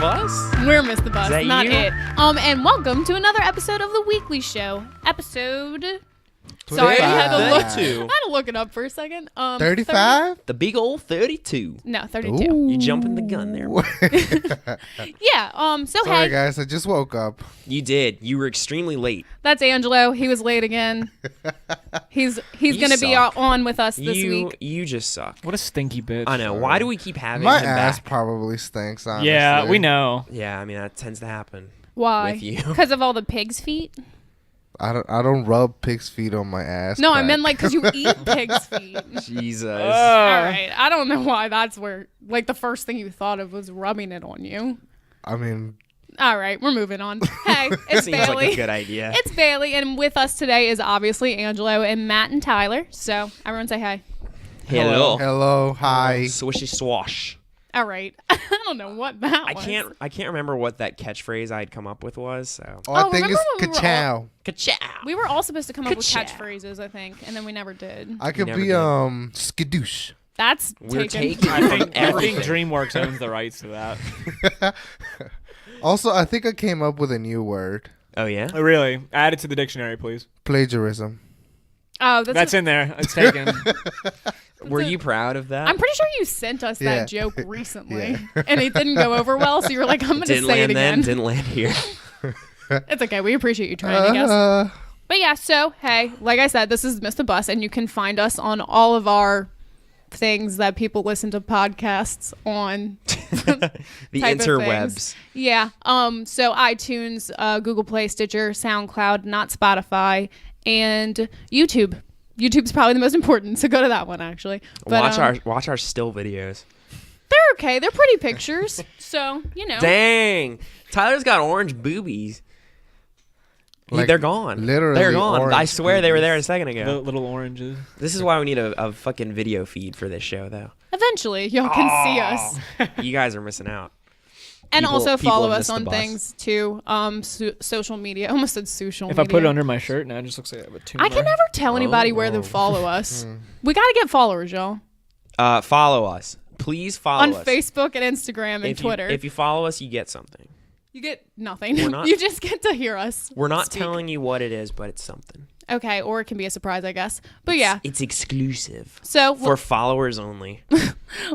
Bus? We're Miss the Bus, not you? it. And welcome to another episode of The Weekly Show. Episode... Sorry, I had to look it up for a second. 35? The big old 32. No, 32. Ooh. You jumping the gun there. Yeah, so Sorry, hey. guys, I just woke up. You did. You were extremely late. That's Angelo. He was late again. He's going to be on with us this week. You just suck. What a stinky bitch. I know. Why do we keep having My him ass back? probably stinks, honestly. Yeah, we know. Yeah, I mean, that tends to happen. Why? With you. Because of all the pig's feet? I don't rub pig's feet on my ass. No, crack. I meant like because you eat pig's feet. Jesus. All right. I don't know why that's where, like, the first thing you thought of was rubbing it on you. I mean... All right, we're moving on. Hey, it's Seems Bailey. like a good idea. It's Bailey, and with us today is obviously Angelo and Matt and Tyler. So everyone say hi. Hello. Hello, hi. Swishy swash. All right. I don't know what that I was. can't remember what that catchphrase I had come up with was. So. Oh, I think remember it's when we were ka-chow. Ka-chow. We were all supposed to come up with Ka-chow. catchphrases, I think, and then we never did. I could never be, did. skadoosh. That's We're taken. taking I think everything. DreamWorks owns the rights to that. Also, I think I came up with a new word. Oh, yeah? Oh, really? Add it to the dictionary, please. Plagiarism. Oh, That's in there. It's taken. Were you proud of that? I'm pretty sure you sent us Yeah. that joke recently, and it didn't go over well. So you were like, "I'm going to Didn't say it land then, again." didn't land here. It's okay. We appreciate you trying, I guess. But yeah, so hey, like I said, this is Miss the Bus, and you can find us on all of our things that people listen to podcasts on. The type of interwebs. things. Yeah. So iTunes, Google Play, Stitcher, SoundCloud, not Spotify, and YouTube. YouTube's probably the most important, so go to that one actually. But, Watch our still videos. They're okay. They're pretty pictures, so you know. Dang, Tyler's got orange boobies. Like, they're gone. literally they're gone. orange I swear they were there a boobies. second The ago. little oranges. This is why we need a fucking video feed for this show, though. Eventually, y'all can see us, You guys are missing out. and People- also people follow have us missed the on bus. things too. Social media. I almost said social If media. I put it under my shirt, now it just looks like I have a tumor. I can never tell anybody where to follow us. We gotta get followers, y'all, Follow us. Please follow on us. Facebook and Instagram and If Twitter. if you follow us, you get something. You get nothing. We're not- You just get to hear us. We're not speak. telling you what it is, but it's something. Okay, or it can be a surprise, I guess. But yeah, It's exclusive. so For followers only.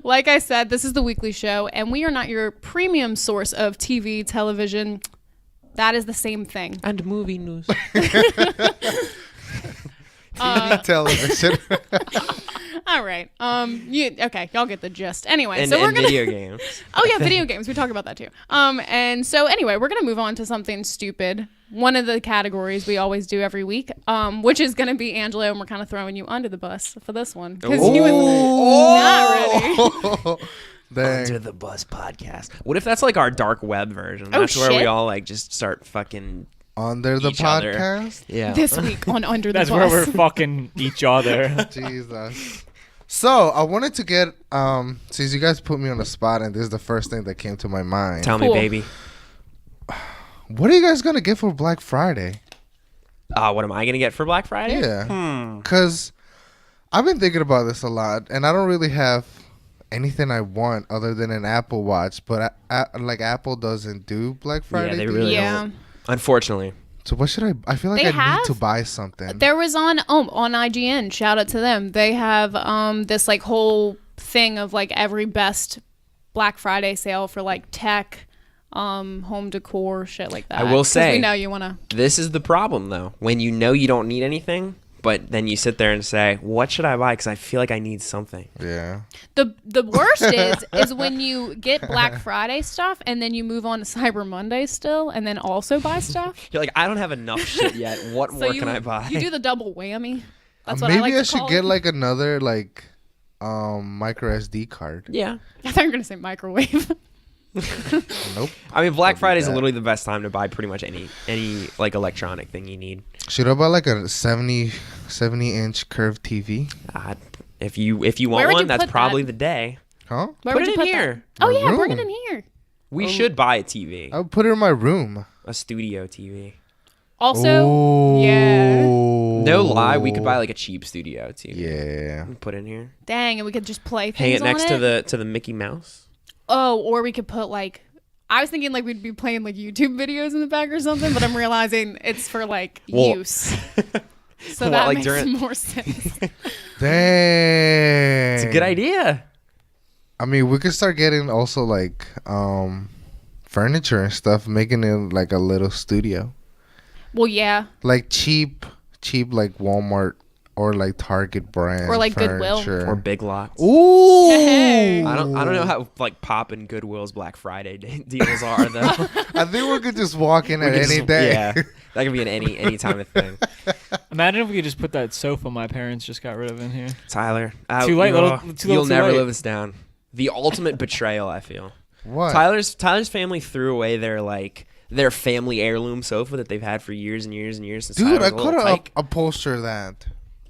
like I said, this is the weekly show, and we are not your premium source of TV, television. That is the same thing. And movie news. Television. All right. Okay, y'all get the gist. Anyway, and so we're and gonna. video games. Oh yeah, video games. We talk about that too. And so anyway, we're gonna move on to something stupid. One of the categories we always do every week, which is gonna be Angelo, and we're kind of throwing you under the bus for this one because he was not ready. Dang. Under the Bus podcast. What if that's like our dark web version? Oh, That's where we shit. all like just start fucking. Under the Each other. podcast? Yeah. This week on Under the That's Bus. where we're fucking each other. Jesus. So, I wanted to get, since you guys put me on the spot and this is the first thing that came to my mind. Tell me, Cool. baby. What are you guys going to get for Black Friday? What am I gonna get for Black Friday? Yeah. Because I've been thinking about this a lot, and I don't really have anything I want other than an Apple Watch, but like Apple doesn't do Black Friday. they deals. really Yeah. don't. Unfortunately. So what should I feel like They I have- need to buy something. There was on IGN. Shout out to them. They have this like whole thing of like every best Black Friday sale for like tech, home decor, shit like that. I will 'Cause say- we know you wanna. This is the problem, though. When you know you don't need anything, but then you sit there and say, "What should I buy?" Because I feel like I need something. Yeah. The worst is when you get Black Friday stuff and then you move on to Cyber Monday still and then also buy stuff. You're like, I don't have enough shit yet. What So more you, can I buy? You do the double whammy. That's what I Maybe like I to should call get it. like another like micro SD card. Yeah. I thought you were gonna say microwave. Nope. I mean, Black Friday is that. literally the best time to buy pretty much any like electronic thing you need. Should I buy like a 70-inch curved TV? If you want Where would one, you that's put probably that? the day. Huh? Where Put would it you in put here. that? Oh My yeah, bring it room. in here. We should buy a TV, I would put it in my room. a studio TV. Also, yeah. No lie, we could buy like a cheap studio TV. Yeah. And put in here. Dang, and we could just play things Hang it next on to the Mickey Mouse. Oh, or we could put like, I was thinking like we'd be playing like YouTube videos in the back or something, but I'm realizing it's for like Well- use. So What, that like makes during- more sense. Dang. It's a good idea. I mean, we could start getting also like furniture and stuff, making it like a little studio. Well, yeah. Like cheap like Walmart or like Target brand. Or, like, Goodwill. furniture. Or Big Lots. Ooh. Hey. I don't know how like popping Goodwill's Black Friday deals are though. I think we could just walk in We at could any just- day. Yeah, that could be an any time of thing. Imagine if we could just put that sofa my parents just got rid of in here. Tyler, Too late, you'll- little- too little, You'll too never late. live this down. The ultimate betrayal, I feel. What? Tyler's family threw away their family heirloom sofa that they've had for years and years and years. Since Dude, Tyler I was a little could have tyke. upholstered that.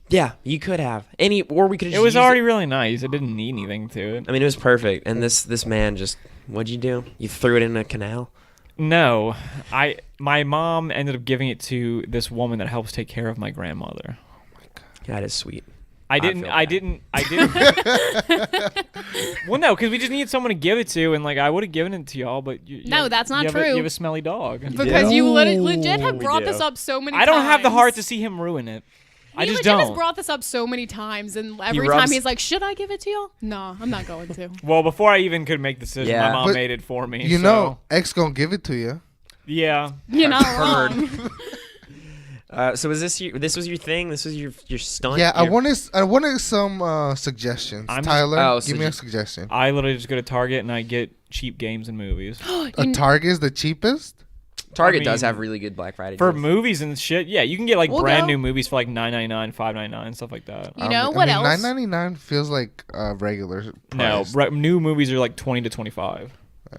Yeah, you could have or we could have. It was already really nice. It didn't need anything to it. I mean, it was perfect. And this man just, what'd you do? You threw it in a canal. No, my mom ended up giving it to this woman that helps take care of my grandmother. That is sweet. I feel didn't. bad. Well, no, because we just needed someone to give it to, and like I would have given it to y'all, but No, that's not you true. you have a smelly dog. Because do? you legit have We brought do. this up so many times. I don't have the heart to see him ruin it. I He just legit has don't. brought this up so many times, and every rubs- time he's like, "Should I give it to y'all?" No, I'm not going to. Well, before I even could make the decision, Yeah. my mom But made it for me. You so- know, X gonna give it to you. Yeah. You're not Heard. wrong. So was this was your thing? This was your stunt? Yeah, I Your- wanted some suggestions. I'm just- Tyler, Oh, so give me a just- suggestion. I literally just go to Target and I get cheap games and movies. A Target is the cheapest. Target I does mean, have really good Black Friday For deals. movies and shit, yeah, you can get like We'll brand go. new movies for like $9.99, $5.99, stuff like that. You know what else? $9.99 feels like a regular No, price. new movies are like 20 to 25.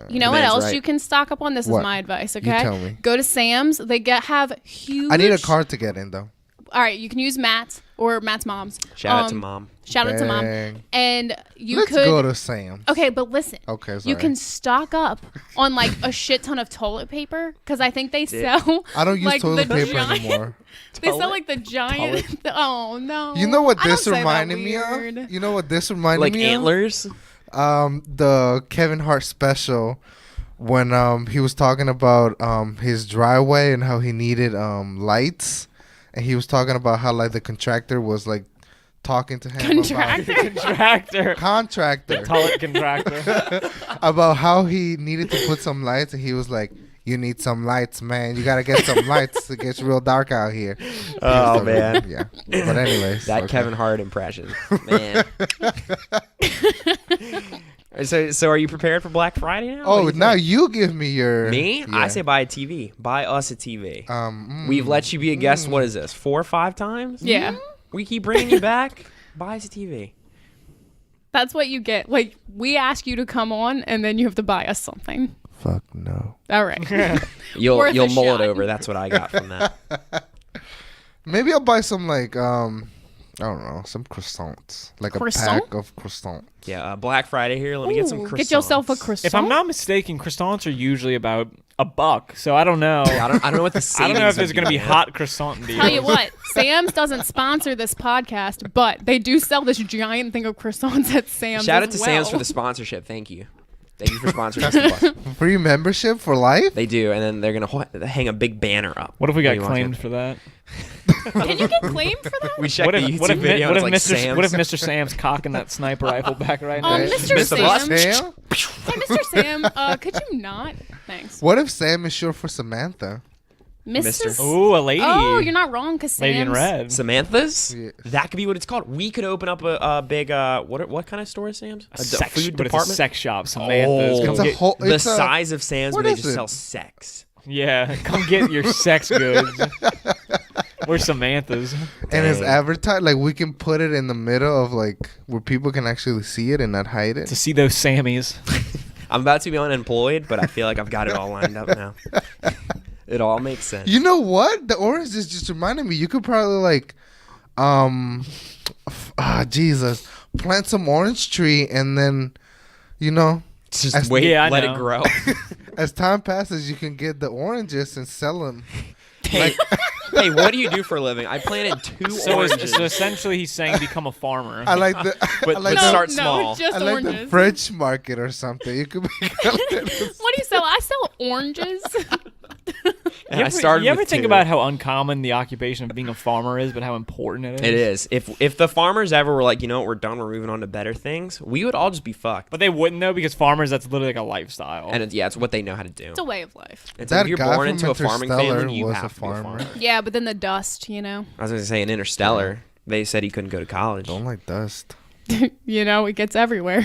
You know what Man's else right. you can stock up on? This What? is my advice, You okay? tell me. Go to Sam's. They have huge. I need a card to get in though. All right, you can use Matt's or Matt's mom's. Shout out to mom. Shout out to mom. Dang. And you Let's could. go to Sam's. Okay, but listen. Okay, You sorry. can stock up on like a shit ton of toilet paper because I think they sell. I don't use like, toilet the paper giant- anymore. They sell like the giant. Oh no! You know what I don't this say that reminded me weird. of? You know what this reminded Like me antlers. of? The Kevin Hart special when he was talking about his driveway and how he needed lights, and he was talking about how like the contractor was like talking to him Contractor? Contractor. contractor Toilet contractor. about how he needed to put some lights, and he was like, "You need some lights, man. You gotta get some lights. It gets real dark out here." Oh, So, man. yeah. But anyways, That okay. Kevin Hart impression, man. So are you prepared for Black Friday now? Oh, What do you now think? you give me your Me? Yeah. I say buy a TV. Buy us a TV. Mm. We've let you be a guest. What is this? 4 or 5 times? Yeah, We keep bringing you back. Buy us a TV. that's what you get. Like we ask you to come on, and then you have to buy us something. Fuck no. All right. You'll Worth a mull shot. it over. That's what I got from that. Maybe I'll buy some like I don't know, some croissants, like Croissant? a pack of croissants. Yeah, Black Friday here. Let me get some Ooh, croissants. get yourself a croissant. If I'm not mistaken, croissants are usually about $1, so I don't know. I don't know what the I savings don't know if there's would going to be man. hot croissant deals. Tell you what, Sam's doesn't sponsor this podcast, but they do sell this giant thing of croissants at Sam's. Shout as out to well. Sam's for the sponsorship. Thank you. Thank you for sponsoring us. Free membership for life? They do, and then they're gonna hang a big banner up. What if we when got you walk claimed in. for that? Can you get claimed for that? We checked What the if, YouTube what if, video. what, and if it's like Mr. Sam's. what if Mr. Sam's cocking that sniper rifle back right now? Mr. Missed the bus. Sam. Sam? Hey, Mr. Sam, could you not? Thanks. What if Sam is short for Samantha? Mr. Ooh, a lady. Oh, you're not wrong, because Lady in Sam's... red. Samantha's? Yeah. That could be what it's called. We could open up a big what kind of store is Sam's? A sex, food but department. it's a sex shop. Samantha's. Oh. Come It's a get, whole. The It's a, size of Sam's what where they is just it? sell sex. yeah, come get your sex goods. We're Samantha's. and it's Dang. advertised like we can put it in the middle of like where people can actually see it and not hide To it. see those Sammys. I'm about to be unemployed, but I feel like I've got it all lined up now. It all makes sense. You know what? The oranges just reminded me. You could probably like, Jesus, plant some orange tree and then, you know, Just As- wait, Yeah, I let know. it grow. as time passes, you can get the oranges and sell them. Hey, hey, what do you do for a living? I planted 2 oranges. So essentially, he's saying become a farmer. I like the. But- I like but the, start no, small. just I like oranges. the French market or something. You could be. What do you sell? I sell oranges. And You I ever, started you ever with think 2. about how uncommon the occupation of being a farmer is, but how important it is? It is. If the farmers ever were like, you know what, we're done, we're moving on to better things, we would all just be fucked. But they wouldn't though, because farmers, that's literally like a lifestyle. And it's what they know how to do. It's a way of life. It's That like if you're guy born from into a farming Interstellar family, you was have a to be a farmer. farmer. Yeah, but then the dust, you know. I was going to say, in Interstellar, they said he couldn't go to college. Don't like dust. You know, it gets everywhere.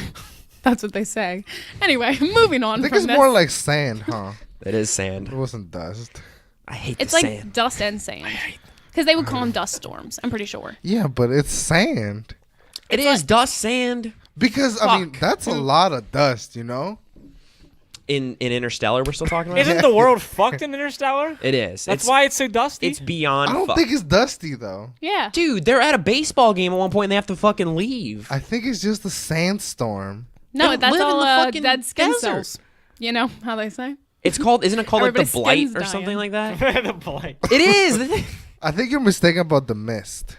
That's what they say. Anyway, moving on I think from it's this. more like sand, huh? It is It sand. wasn't dust. I hate It's the like sand. dust and sand. Because they would call them dust storms, I'm pretty sure. Yeah, but it's sand. It is dust, sand. Because I mean, Fuck. that's a lot of dust, you know. In Interstellar, we're still talking about Isn't it? the world fucked in Interstellar? It is. That's why it's so dusty. It's beyond I don't fuck. think it's dusty though. Yeah. Dude, they're at a baseball game at one point and they have to fucking leave. I think it's just a sandstorm. No, Don't that's live in all the fucking dead skin desert. cells. You know how they say? Isn't it called like the Everybody's blight skin's or dying. something like that? the blight. It is. I think you're mistaken about the mist.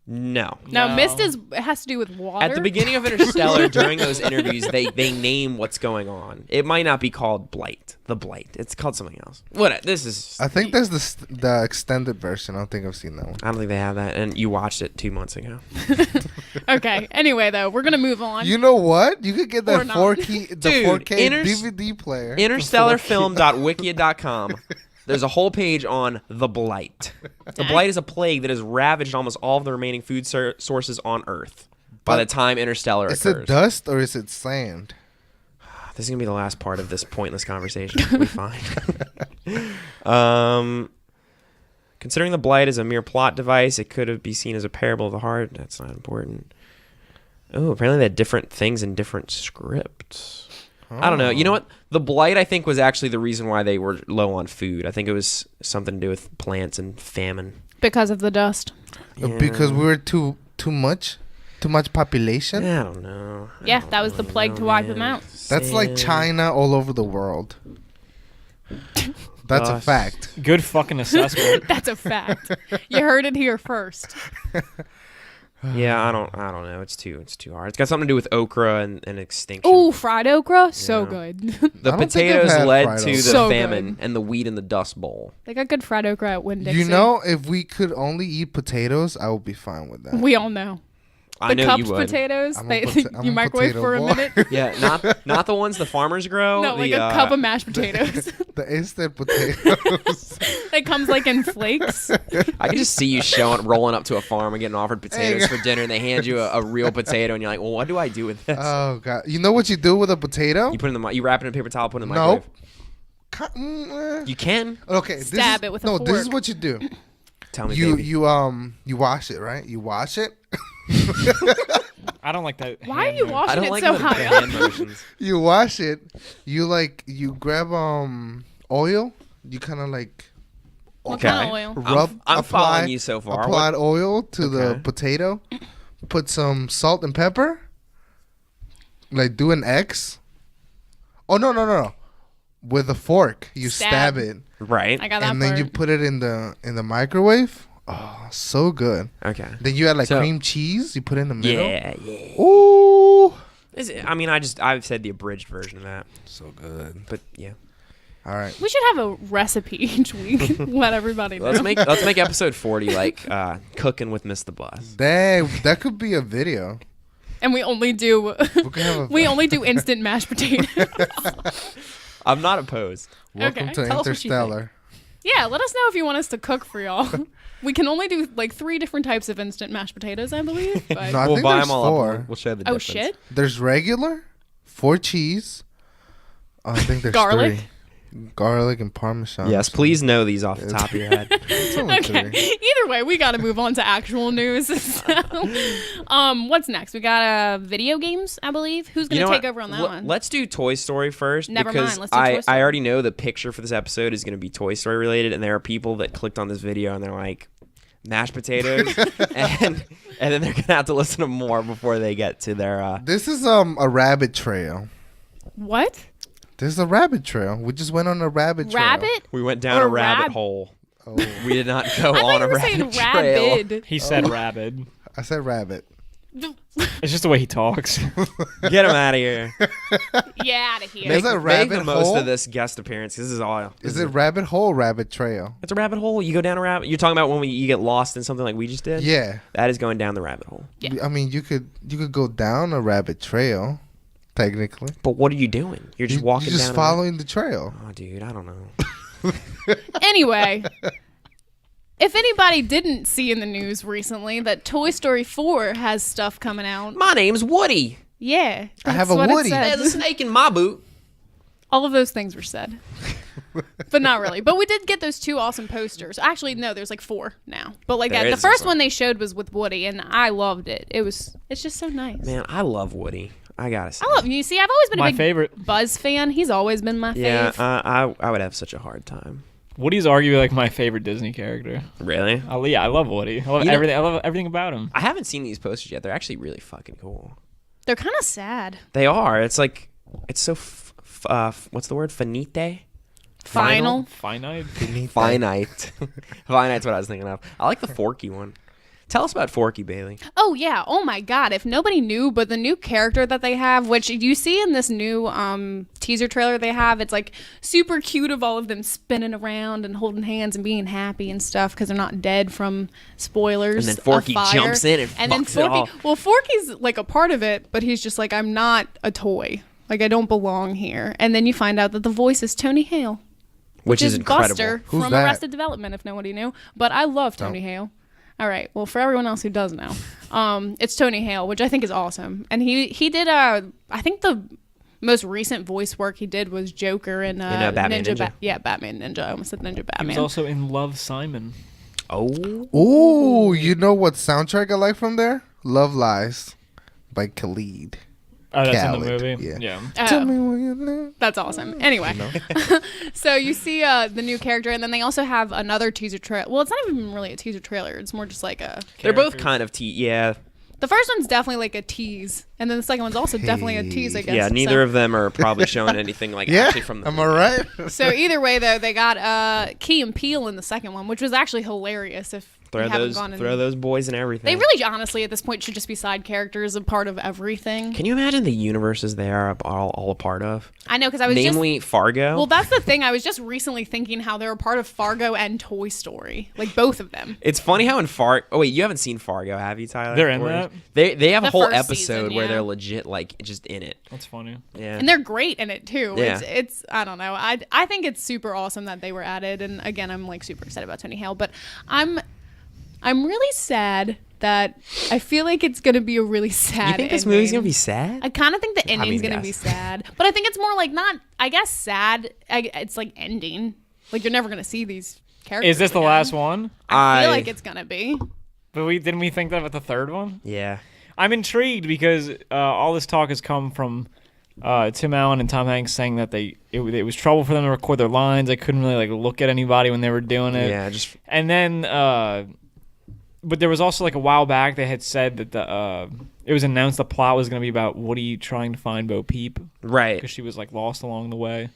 No. No, mist it has to do with water. At the beginning of Interstellar, during those interviews, they name what's going on. It might not be called blight. The blight. It's called something else. What? This is. I think that's the extended version. I don't think I've seen that one. I don't think they have that, and you watched it 2 months ago. Okay. Anyway, though, we're gonna move on. You know what? You could get Or that not. 4K, the Dude, 4K Inters- DVD player. Interstellarfilm.wikia.com. There's a whole page on the blight. The blight is a plague that has ravaged almost all of the remaining food sources on Earth by the time Interstellar Is occurs. it dust or is it sand? This is gonna be the last part of this pointless conversation. We'll be fine. Considering the blight is a mere plot device, it could be seen as a parable of the heart. That's not important. Oh, apparently they had different things in different scripts. I don't know. You know what? The blight, I think, was actually the reason why they were low on food. I think it was something to do with plants and famine. Because of the dust. Because we were too much population. I don't know. Yeah, that was the plague to wipe them out. That's like China all over the world. That's a Dust. fact. Good fucking assessment. That's a fact. You heard it here first. Yeah, I don't know. It's too hard. It's got something to do with okra and extinction. Ooh, fried okra, so Yeah. good. The I don't think I've potatoes had led fried to okra. the So famine good. and the wheat in the dust bowl. They got good fried okra at Winn-Dixie. You know, if we could only eat potatoes, I would be fine with that. We all know. I The know cupped you would. potatoes, I'm a they, pota- I'm you a microwave potato for a boy. minute. Yeah, not the ones the farmers grow. No, like the, a cup of mashed potatoes. The instant potatoes. It comes like in flakes. I can just see you rolling up to a farm and getting offered potatoes for dinner, and they hand you a real potato, and you're like, "Well, what do I do with this?" Oh god! You know what you do with a potato? You put it in you wrap it in a paper towel, put it in the Nope. microwave. You can Okay. Stab it with a no. This is fork. what you do. tell me, You baby. you wash it, right? You wash it. I don't like that. Why are hand you motion. I washing don't it like so the high hand up? motions. You wash it. You grab oil. You kind of like What Okay. kind of oil? rub. I'm following you so far. Applied oil to the Okay. potato. Put some salt and pepper. Like do an X. Oh no. With a fork, you Stab. stab it, Right. I got that and then part. you put it in the microwave. Oh, so good. Okay. Then you add like So- cream cheese. You put in the middle. Yeah. Ooh, I've said the abridged version of that, so good. but yeah. All right. We should have a recipe each week. Let everybody know. Let's make episode 40 like cooking with Miss the Bus. Dang, that could be a video. And we only do could have a- we only do instant mashed potatoes. I'm not opposed. Welcome Okay, to tell us what you Interstellar. Yeah, let us know if you want us to cook for y'all. We can only do like 3 different types of instant mashed potatoes, I believe. But No, I We'll think buy there's them all up. 4. and We'll show the oh difference. shit. There's regular, 4 cheese. I think there's Garlic? 3. Garlic and Parmesan. Yes, please know these off the top of your head. It's only Okay. 3. Either way, we got to move on to actual news. So, what's next? We got video games, I believe. Who's going to take over on that one? Let's do Toy Story first. Never because mind, let's do Toy Story. I already know the picture for this episode is going to be Toy Story related, and there are people that clicked on this video and they're like, mashed potatoes, and then they're going to have to listen to more before they get to their. This is a rabbit trail. What? This is a rabbit trail. We just went on a rabbit trail. Rabbit? We went down Or a rabbit rab- hole. Oh, We did not go I thought on you a were saying rabbit trail. rabid. He said rabid. I said rabbit. It's just the way he talks. Get him out of here. Yeah, out of here. Is Make, it make rabbit the most hole? of this guest appearance. This is all. Is it rabbit hole, rabbit trail? It's a rabbit hole. You go down a rabbit. You're talking about when you get lost in something like we just did. Yeah. That is going down the rabbit hole. Yeah. I mean, you could go down a rabbit trail, technically. But what are you doing? You're just walking You're just down. following the trail. Oh, dude, I don't know. Anyway, if anybody didn't see in the news recently that Toy Story 4 has stuff coming out. My name's Woody. Yeah. I have that's a what it Woody. said. There's a snake in my boot. All of those things were said. But not really. But we did get those 2 awesome posters. Actually, no, there's like 4 now. But like There the is first some. one they showed was with Woody, and I loved it. It's just so nice. Man, I love Woody. I gotta say. I love you. See, I've always been a My big favorite. Buzz fan. He's always been my Yeah, fave. I would have such a hard time. Woody's arguably like my favorite Disney character. Really? I love Woody. I love You know- everything. I love everything about him. I haven't seen these posters yet. They're actually really fucking cool. They're kind of sad. They are. It's like it's so. What's the word? Finite. Final. Finite. Finite. Finite's what I was thinking of. I like the Forky one. Tell us about Forky, Bailey. Oh yeah. Oh my God. If nobody knew, but the new character that they have, which you see in this new teaser trailer they have, it's like super cute of all of them spinning around and holding hands and being happy and stuff because they're not dead from spoilers. And then Forky of fire. jumps in and then fucks it all. Forky. Well, Forky's like a part of it, but he's just like, I'm not a toy. Like I don't belong here. And then you find out that the voice is Tony Hale, Which is incredible. Buster Who's from that? Arrested Development, if nobody knew. But I love Tony Hale. All right. Well, for everyone else who does know, it's Tony Hale, which I think is awesome. And he did I think the most recent voice work he did was Joker in Batman Ninja. Batman Ninja. I almost said Ninja He was Batman. also in Love, Simon. Oh. Ooh, you know what soundtrack I like from there? Love Lies by Khalid. Oh, that's in Khaled, the movie. yeah. Yeah. Tell me what you know. That's awesome. Anyway, so you see the new character, and then they also have another teaser trailer. Well, it's not even really a teaser trailer. It's more just like a. They're both Characters. kind of yeah. The first one's definitely like a tease, and then the second one's also definitely a tease, I guess. Yeah, neither of them are probably showing anything like Yeah, actually from the am I right? So either way, though, they got Key and Peele in the second one, which was actually hilarious. If Throw you haven't those, gone in, throw those boys and everything. they really, honestly, at this point, should just be side characters, a part of everything. Can you imagine the universes they are all a part of? I know, because I was Namely, Fargo. well, that's the thing. I was just recently thinking how they're a part of Fargo and Toy Story, like both of them. It's funny how in Fargo. Oh wait, you haven't seen Fargo, have you, Tyler? They're in Or- that? They have a The whole first episode season, where yeah. they're legit like just in it. That's funny. Yeah. And they're great in it too. Yeah. It's I don't know. I think it's super awesome that they were added. And again, I'm like super excited about Tony Hale, but I'm really sad that I feel like it's gonna be a really sad. You think this ending. movie's gonna be sad? I kind of think the ending's mean, gonna be yes. sad, but I think it's more like not. I guess sad. It's like ending. Like you're never gonna see these characters. Is this the again. last one? I feel like it's gonna be. But didn't we think that with the third one? Yeah. I'm intrigued because all this talk has come from Tim Allen and Tom Hanks saying that it was trouble for them to record their lines. They couldn't really like look at anybody when they were doing it. Yeah. Just And then, but there was also like a while back they had said that it was announced the plot was going to be about Woody trying to find Bo Peep right. because she was like lost along the way.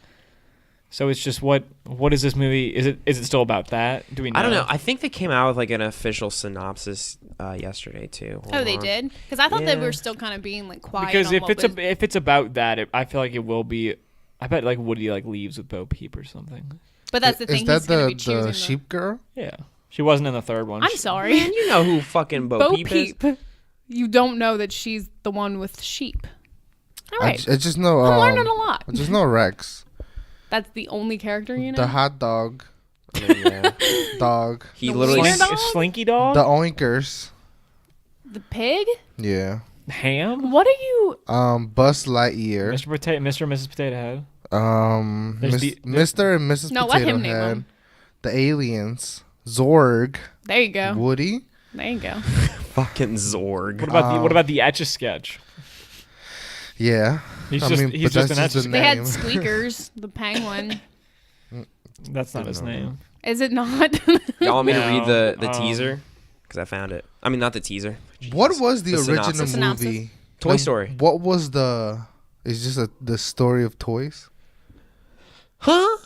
So it's just what is this movie? Is it still about that? Do we know? I don't know. I think they came out with like an official synopsis yesterday too. Oh, Hold they on. did? Because I thought they Yeah. were still kind of being like quiet. Because on if what it's was- if it's about that, I feel like it will be. I bet like Woody like leaves with Bo Peep or something. but that's the thing. Is that he's gonna be the choosing sheep girl? Yeah, she wasn't in the third one. I'm sorry, Man, you know who fucking Bo, Bo Peep is? Peep. You don't know that she's the one with sheep. All right, I just know. I'm learning a lot. I just know Rex, That's the only character you know. the hot dog, I mean, yeah. dog, He The literally. wiener dog? Slinky Dog, the oinkers. The pig. Yeah. Ham, What are you? Buzz Lightyear. Mr. and Mrs. Potato Head. Mis- Mr. and Mrs. No, let Potato him name Head. them. The aliens. Zorg. There you go. Woody. There you go. Fucking Zorg. What about the Etch a Sketch? Yeah. He's I just mean, he's but just that's an just Etch a a They had name. Squeakers, the penguin. That's not his name. Is it not? Y'all want me to read No, the teaser? Because I found it. I mean, not the teaser. What Jesus. was the original synopsis. Synopsis. movie? Toy Like, Story. What was the? It's just the story of toys. Huh?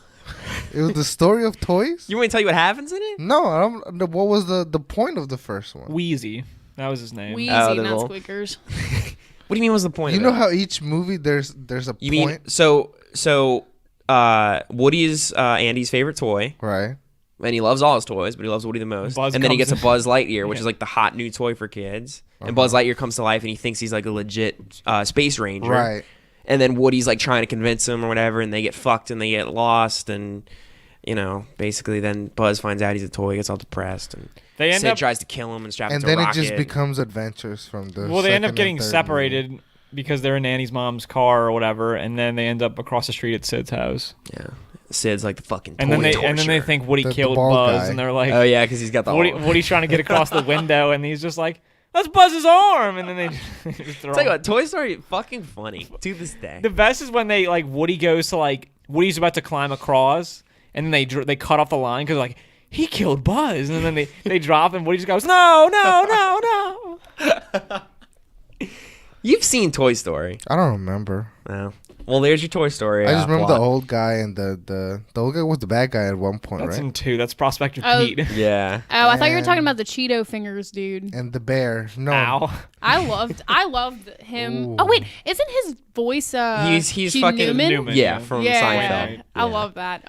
It was the story of toys. You want me to tell you what happens in it? No, I don't. What was the point of the first one? Wheezy. That was his name. Wheezy, the not little- squeakers. What do you mean? What's the point? You of know it? how each movie there's a You point, mean so? Woody is Andy's favorite toy, right? and he loves all his toys, but he loves Woody the most. Buzz and then he comes gets a Buzz Lightyear, which is like the hot new toy for kids. And Buzz Lightyear comes to life, and he thinks he's like a legit space ranger. Right. And then Woody's like trying to convince him or whatever, and they get fucked and they get lost, and basically then Buzz finds out he's a toy, gets all depressed, and They end Sid up tries to kill him and strap him And to a then it rocket. just becomes adventures from the. Well, they end up second getting and third separated movie. because they're in Annie's mom's car or whatever, and then they end up across the street at Sid's house. Yeah, Sid's like the fucking And toy then they torture. think Woody The killed bald Buzz, guy. and they're like, Oh yeah, because he's got the. Woody's trying to get across the window, and he's just like, "That's Buzz's arm," and then they just throw Tell you him. what, Toy Story fucking funny to this day. The best is when they like Woody goes to like Woody's about to climb across, and then they cut off the line because like he killed Buzz, and then they drop, and Woody just goes, "No, no, no, no." You've seen Toy Story. I don't remember. No. Well, there's your Toy Story. I just remember plot. the old guy and the old guy was the bad guy at one point, That's right? in 2. That's Prospector Oh. Pete. Yeah. Oh, I thought you were talking And- about the Cheeto fingers, dude. And the bear. No. Ow. I loved him. Ooh. Oh wait, isn't his voice He's Gene fucking Newman? Yeah, from Yeah, Seinfeld. I Yeah. love that.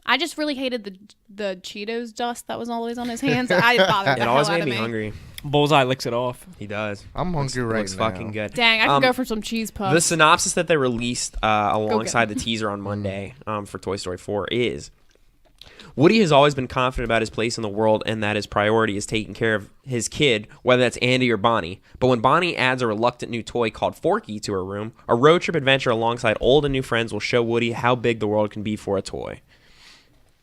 I just really hated the Cheetos dust that was always on his hands. I bothered the It always hell out made of me me. hungry. Bullseye licks it off. He does. I'm hungry right Looks now. fucking good. Dang, I could go for some cheese puffs. The synopsis that they released alongside get the teaser on Monday for Toy Story 4 is Woody has always been confident about his place in the world and that his priority is taking care of his kid, whether that's Andy or Bonnie. But when Bonnie adds a reluctant new toy called Forky to her room, a road trip adventure alongside old and new friends will show Woody how big the world can be for a toy.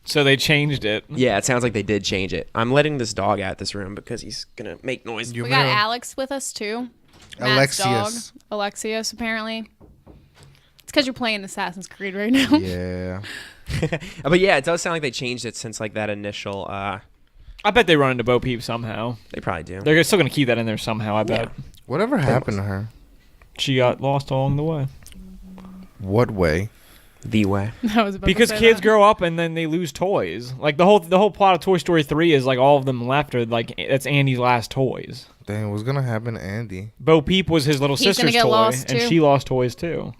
So they changed it. Yeah, it sounds like they did change it. I'm letting this dog out this room because he's going to make noise. You we got know- Alex with us too. Matt's Alexius. dog. Alexius, apparently. It's because you're playing Assassin's Creed right now. Yeah. But yeah, it does sound like they changed it since like that initial. I bet they run into Bo Peep somehow. They probably do. They're still going to keep that in there somehow, I bet. Yeah. Whatever happened to her? She got lost along the way. What way? The way. I was about Because to say kids that. grow up and then they lose toys. Like the whole plot of Toy Story 3 is like all of them left are like that's Andy's last toys. Dang, what's gonna happen to Andy? Bo Peep was his little He's gonna sister's get toy, lost, and too. she lost toys too.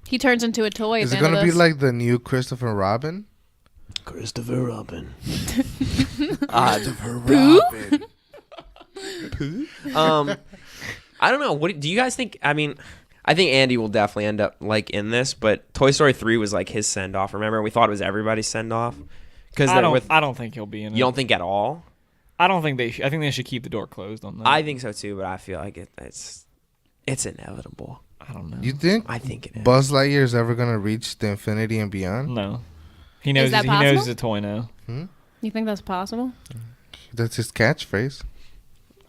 He turns into a toy. Is at it the end gonna of be this. like the new Christopher Robin? Christopher Robin. Christopher Robin. I don't know. What do you guys think? I mean, I think Andy will definitely end up like in this, but Toy Story 3 was like his send off. Remember, we thought it was everybody's send off because I don't think he'll be in it. you don't think at all. I don't think they. I think they should keep the door closed on that. I think so too, but I feel like it's inevitable. I don't know. You think I think it is. Buzz Lightyear is ever gonna reach the infinity and beyond? No. He knows. that He knows possible? he's a toy now. You think that's possible? That's his catchphrase.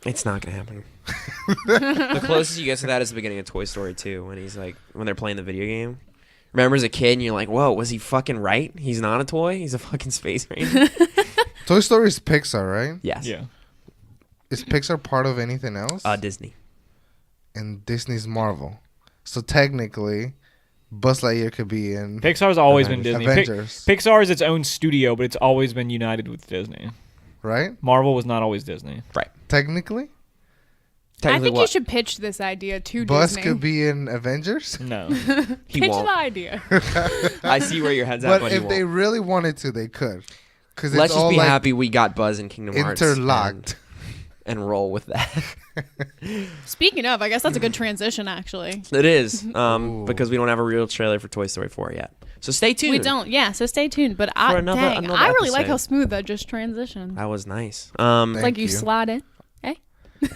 It's not gonna happen. The closest you get to that is the beginning of Toy Story 2 when he's like when they're playing the video game. Remember as a kid and you're like, whoa, was he fucking right? He's not a toy. He's a fucking space ranger. Toy Story is Pixar, right? Yes. Yeah. Is Pixar part of anything else? Disney. And Disney's Marvel. So technically, Buzz Lightyear could be in Pixar's always been Disney. Avengers, Pixar is its own studio, but it's always been united with Disney. right? Marvel was not always Disney. Technically, I think you what? should pitch this idea to Buzz Disney. could be in Avengers. No. He pitch won't. the idea. I see where your head's at, But but if he they won't. really wanted to, they could. Because Let's it's just all be like happy we got Buzz in Kingdom Hearts interlocked. and roll with that. Speaking of, I guess that's a good transition, actually. It is Ooh. because we don't have a real trailer for Toy Story 4 yet. So stay tuned. We don't, yeah. So stay tuned. But For another I really like episode. how smooth that just transitioned. That was nice. Thank Like you you. slide in.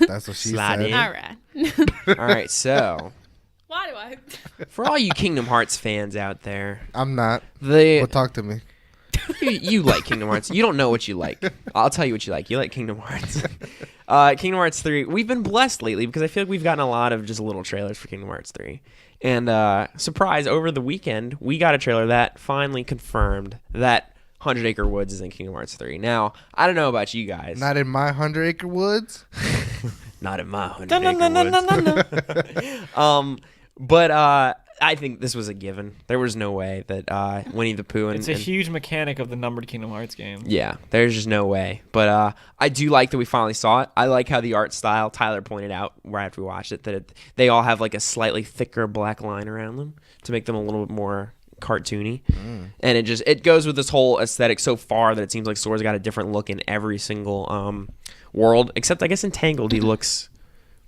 That's what she Slide said. in. All right. All right, so Why do I? for all you Kingdom Hearts fans out there, I'm not. the Well, talk to me. you like Kingdom Hearts. You don't know what you like. I'll tell you what you like. You like Kingdom Hearts. Kingdom Hearts 3. We've been blessed lately because I feel like we've gotten a lot of just little trailers for Kingdom Hearts 3. And surprise, over the weekend, we got a trailer that finally confirmed that 100 Acre Woods is in Kingdom Hearts 3. Now, I don't know about you guys. Not in my 100 Acre Woods. Not in my 100 Acre Woods. But I think this was a given. There was no way that Winnie the Pooh and It's a huge mechanic of the numbered Kingdom Hearts game. yeah, there's just no way. But I do like that we finally saw it. I like how the art style, Tyler pointed out right after we watched it, that they all have like a slightly thicker black line around them to make them a little bit more cartoony. And it goes with this whole aesthetic so far that it seems like Sora's got a different look in every single world, except I guess in Tangled he looks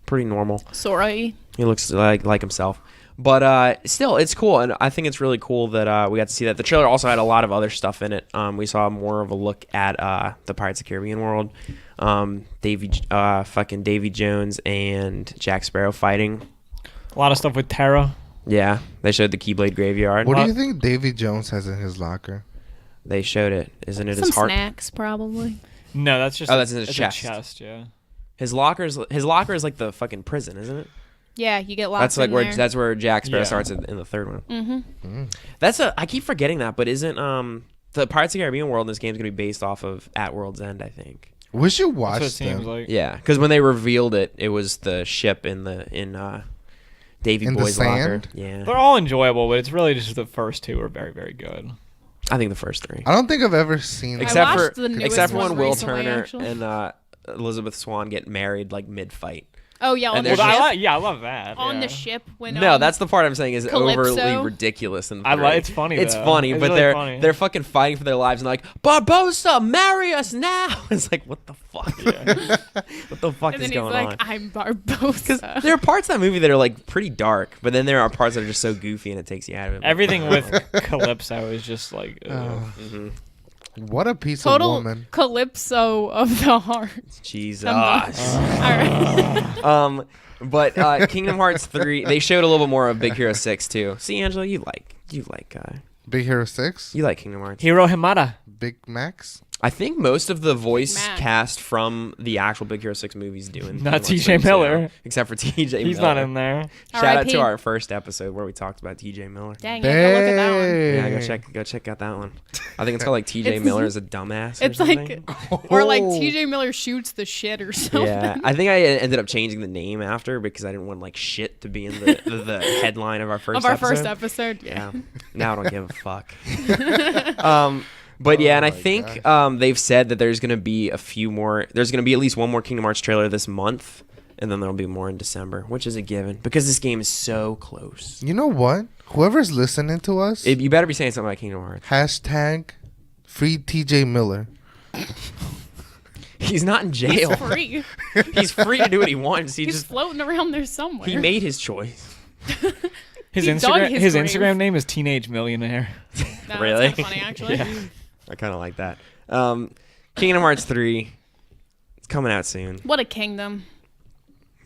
pretty normal. Sora. He looks like himself. But still, it's cool, and I think it's really cool that we got to see that. The trailer also had a lot of other stuff in it. We saw more of a look at the Pirates of the Caribbean world. Davy Jones and Jack Sparrow fighting. A lot of stuff with Terra. Yeah, they showed the Keyblade Graveyard. What do you think Davy Jones has in his locker? They showed it. Isn't it Some his heart? snacks, probably. No, that's just. Oh, that's in his it's chest. A chest, yeah. His locker is like the fucking prison, isn't it? Yeah, you get lots. That's like in where there. that's where Jack Sparrow Yeah. starts in the third one. Mm-hmm. That's I keep forgetting that, but isn't the Pirates of the Caribbean world in this game is gonna be based off of At World's End, I think. We should That's what watch it seems them. like. Yeah, because when they revealed it, it was the ship in Davy In the Boy's locker. sand? Yeah, They're all enjoyable, but it's really just the first two are very, very good. I think the first three, I don't think I've ever seen. except watched for the newest except for one when Will recently, Turner actually. and Elizabeth Swan get married like mid fight. Oh yeah, on And the there's ship. just- I love that. On yeah. the ship when. No, that's the part I'm saying is Calypso? overly ridiculous. And It's funny. It's though. funny, It's but really they're funny. they're fucking fighting for their lives and like Barbosa, marry us now. It's like what the fuck? Yeah. What the fuck And is then he's going like, on? "I'm Barbosa." There are parts of that movie that are like pretty dark, but then there are parts that are just so goofy and it takes you out of it. Everything with Calypso is just like. Mhm. What a piece Total of woman. Calypso of the heart. Jesus. All right. But Kingdom Hearts 3, they showed a little bit more of Big Hero 6 too. See, Angela, you like Big Hero 6? you like Kingdom Hearts. Hiro Himada. Big Max? I think most of the voice Matt. cast from the actual Big Hero 6 movies doing Not Kingdom Hearts TJ 3, Miller. except for TJ Miller. He's not in there. Shout out R.I.P. to our first episode where we talked about TJ Miller. Dang, I have to look at that one. Yeah, go check out that one. I think it's called like TJ It's- Miller is a dumbass. It's or like, something. or like Oh. TJ Miller shoots the shit or something. Yeah, I think I ended up changing the name after because I didn't want like shit to be in the headline of our first Of our episode. first episode. Yeah. Now I don't give a fuck. But yeah, and I my think they've said that there's gonna be a few more. There's gonna be at least one more Kingdom Hearts trailer this month, and then there'll be more in December, which is a given because this game is so close. You know what? Whoever's listening to us, You better be saying something about Kingdom Hearts. hashtag free TJ Miller. He's not in jail. He's free. He's free to do what he wants. He's floating around there somewhere. He made his choice. His He dug Instagram. his His grave. Instagram name is Teenage Millionaire. No, Really? That's not funny, actually. Yeah. I kind of like that. Kingdom Hearts 3. It's coming out soon. What a kingdom.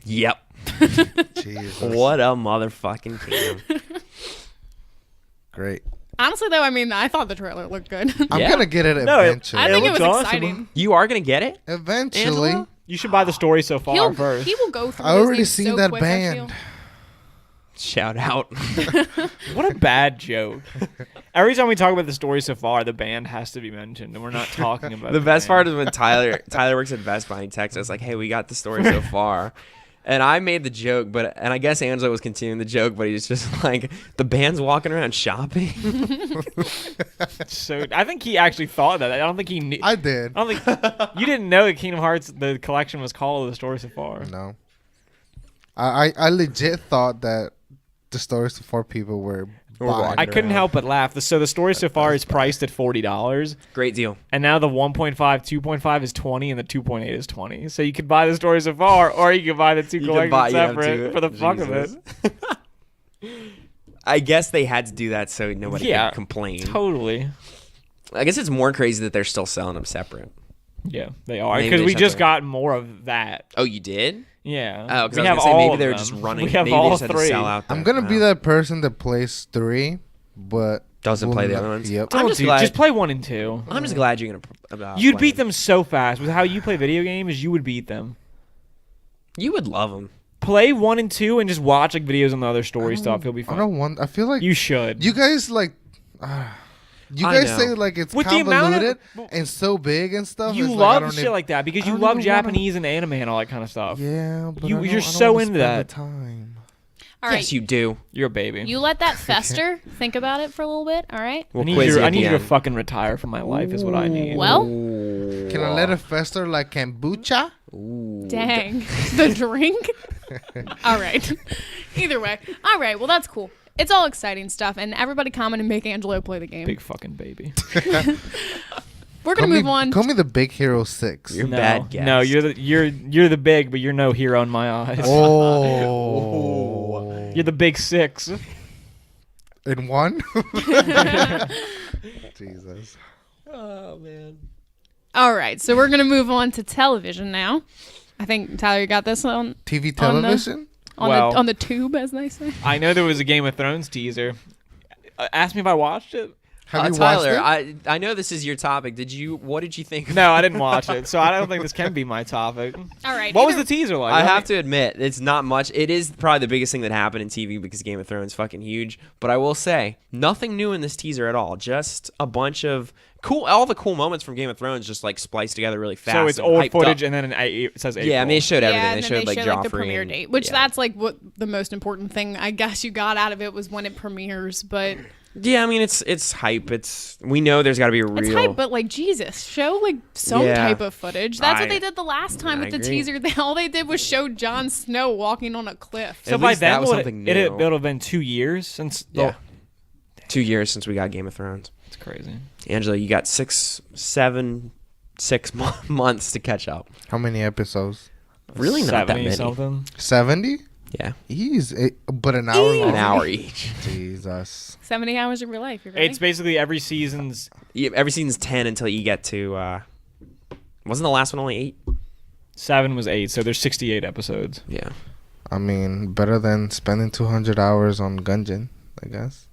Yep. Jesus. What a motherfucking kingdom. Great. Honestly, though, I mean, I thought the trailer looked good. I'm Yeah. going to get it No, eventually. I think it looks was awesome. exciting. You are going to get it? Eventually. Angela? You should buy the story so far He'll, first. he will go through I those already things seen so that quick, I feel. band. Shout out. What a bad joke. Every time we talk about the story so far, the band has to be mentioned, and we're not talking about The best band. part is when Tyler works at Best Buy and he texts us like, "Hey, we got the story so far," and I made the joke, and I guess Angela was continuing the joke, but he's just like, "The band's walking around shopping." So I think he actually thought that. I don't think he knew. I did. I don't think you didn't know that Kingdom Hearts the collection was called The Story So Far. No. I legit thought that the stories for people were buying I couldn't around. help but laugh. So the story so far is priced at $40, Great deal. and now the 1.5, 2.5 is 20, and the 2.8 is 20. So you could buy the story so far, or you could buy the two You collections can buy- you have separate to. for the fuck of it. Jesus. I guess they had to do that so nobody Yeah. could complain. Totally. I guess it's more crazy that they're still selling them separate. Yeah, they are Maybe because they we should just have- got more of that. Oh, you did? Yeah. Oh, because we I have was gonna say all maybe of they were them. just running. We have maybe they all just had to three. sell out. I'm going to be Oh. that person that plays 3, but Doesn't will play the not- other ones? Yep. I'm Don't just do- glad- just play 1 and 2. I'm just glad you're gonna. You'd play beat them so fast with how you play video games. You would beat them. You would love them. Play 1 and 2 and just watch like videos on the other story stuff. You'll be I fine. don't want. I feel like You should. you guys like. You I guys know. say like it's With the amount of- convoluted and so big and stuff. You it's like, I love don't shit even- like that because I you don't love even wanna- Japanese and anime and all that kind of stuff. Yeah, but You- I don't- you're I don't so wanna into spend that. The time. All right. Yes, you do. You're a baby. You let that fester. Think about it for a little bit. All right. We'll I need, quiz you, you I at need the you to end. fucking retire from my life is what I need. Well, Can I let it fester like kombucha? dang. The drink? All right. Either way. All right. Well, that's cool. It's all exciting stuff. And everybody comment and make Angelo play the game. Big fucking baby. We're going to move on. Call me the Big Hero 6. You're no, bad guess. no, you're the big, but you're no hero in my eyes. Oh. You're the big 6. In one? Jesus. Oh man. All right. So we're going to move on to television now. I think, Tyler, you got this on TV television? Well- on the tube, as they say. I know there was a Game of Thrones teaser. Ask me if I watched it. Have you Tyler, watched it? I know this is your topic. What did you think? No, I didn't watch it, so I don't think this can be my topic. All right. What was the teaser like? I have to admit, it's not much. It is probably the biggest thing that happened in TV because Game of Thrones is fucking huge. But I will say, nothing new in this teaser at all. Just a bunch of all the cool moments from Game of Thrones just like spliced together really fast. So it's and old hyped footage, up. and then it says April. Yeah, I mean, they showed everything. Yeah, They and showed then like they Joffrey. showed the premiere and- date, which yeah. that's like what the most important thing I guess you got out of it was when it premieres. But Yeah, I mean, it's hype. We know there's got to be a real. it's hype. But like Jesus, show like some Yeah. type of footage. That's what I- they did the last time I with the agree. teaser. All they did was show Jon Snow walking on a cliff. So At by least that then, was would something it new. would have been 2 years since. Yeah. 2 years since we got Game of Thrones. It's crazy. Angela, you got 6 months to catch up. How many episodes? Really not that 70 many. something. 70? Yeah, But an hour long. an hour each. Jesus. 70 hours of your life. You're ready? It's basically every season's. Every season's 10 until you get to. Wasn't the last one only 8? 7 was 8, so there's 68 episodes. Yeah. I mean, better than spending 200 hours on Gungeon, I guess.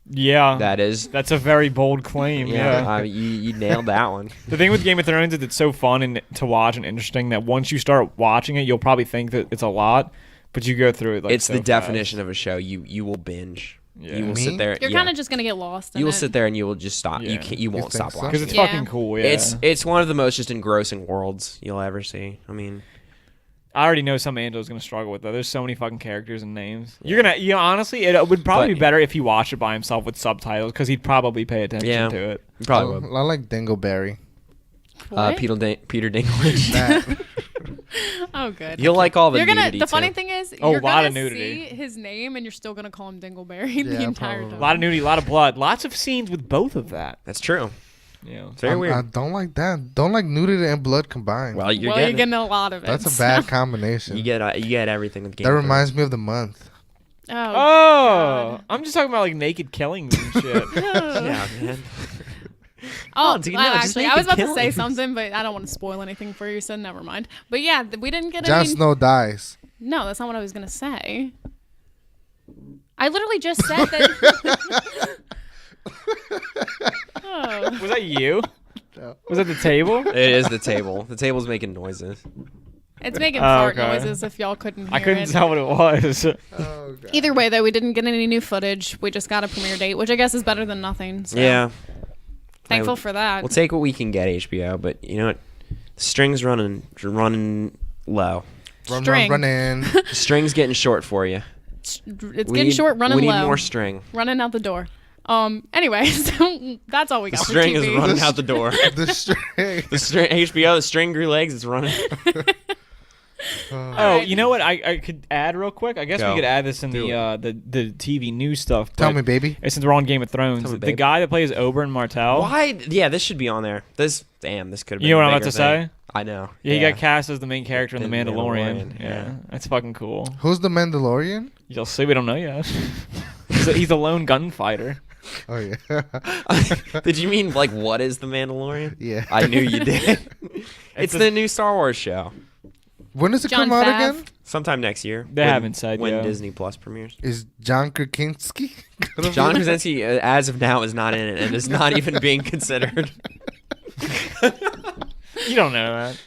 Yeah, That's a very bold claim. Yeah. you nailed that one. The thing with Game of Thrones is it's so fun and to watch and interesting that once you start watching it, you'll probably think that it's a lot, but you go through it like It's so the fast. definition of a show. You will binge. Yeah. You will Me? sit there. You're yeah. kind of just gonna get lost. You will in sit it. there and you will just stop. Yeah. You can't. You won't think stop so? watching. Because it's Yeah. fucking cool. Yeah. It's one of the most just engrossing worlds you'll ever see. I mean, I already know some Angel's gonna struggle with that. There's so many fucking characters and names. You're gonna, honestly, it would probably But- be better if he watched it by himself with subtitles because he'd probably pay attention Yeah. to it. you probably would. I like Dingleberry. What? Peter Dinklage. That. Oh, good. You'll like all the You're gonna. nudity, The funny too. thing is, Oh, you're lot gonna of nudity. see his name, and you're still gonna call him Dingleberry the Yeah, entire probably. time. A lot of nudity, a lot of blood, lots of scenes with both of that. That's true. Yeah. It's very I weird. don't like that. Don't like nudity and blood combined. Well, you're Well, getting. you're getting a lot of it. That's a so- bad combination. You get everything with Game That of Thrones. reminds me of the month. Oh. Oh, I'm just talking about like naked killings and shit. Yeah, man. Oh, dude, no, just actually, make I was it about to say killings. something, but I don't want to spoil anything for you, so never mind. But yeah, we didn't get Jon any. Snow dies. No, that's not what I was gonna say. I literally just said that. Oh. Was that you? No. Was that the table? It is the table. The table's making noises. It's making Oh, fart okay. noises if y'all couldn't hear I couldn't it. tell what it was. Oh, God. Either way, though, we didn't get any new footage. We just got a premiere date, which I guess is better than nothing. So Yeah. thankful for that. We'll take what we can get, HBO. But you know what? The string's running low. String. Run in. The string's getting short for you. It's We getting need- short, running We need low, more string. running out the door. Anyway, so that's all we The got string for is TV. running out the door. The string. The string, HBO, the string grew legs. It's running. Oh, Alright. you know what? I could add real quick. I guess Go. we could add this in Do the TV news stuff. Tell but- me, baby. Since we're on Game of Thrones, Tell me, the babe. guy that plays Oberyn Martell. Why? Yeah, this should be on there. This could have been. You know what a I'm about bigger to thing. say? I know. Yeah, he got cast as the main character in The In Mandalorian. Mandalorian, Yeah. yeah. That's fucking cool. Who's the Mandalorian? You'll see. We don't know yet. he's a lone gunfighter. Oh, yeah. Did you mean like what is the Mandalorian? Yeah. I knew you did. It's it's the new Star Wars show. When does it John come out Fav. again? Sometime next year. They haven't said when yet. Disney Plus premieres. Is John Krasinski? gonna be John in it? Krasinski, as of now, is not in it and is not even being considered. You don't know that.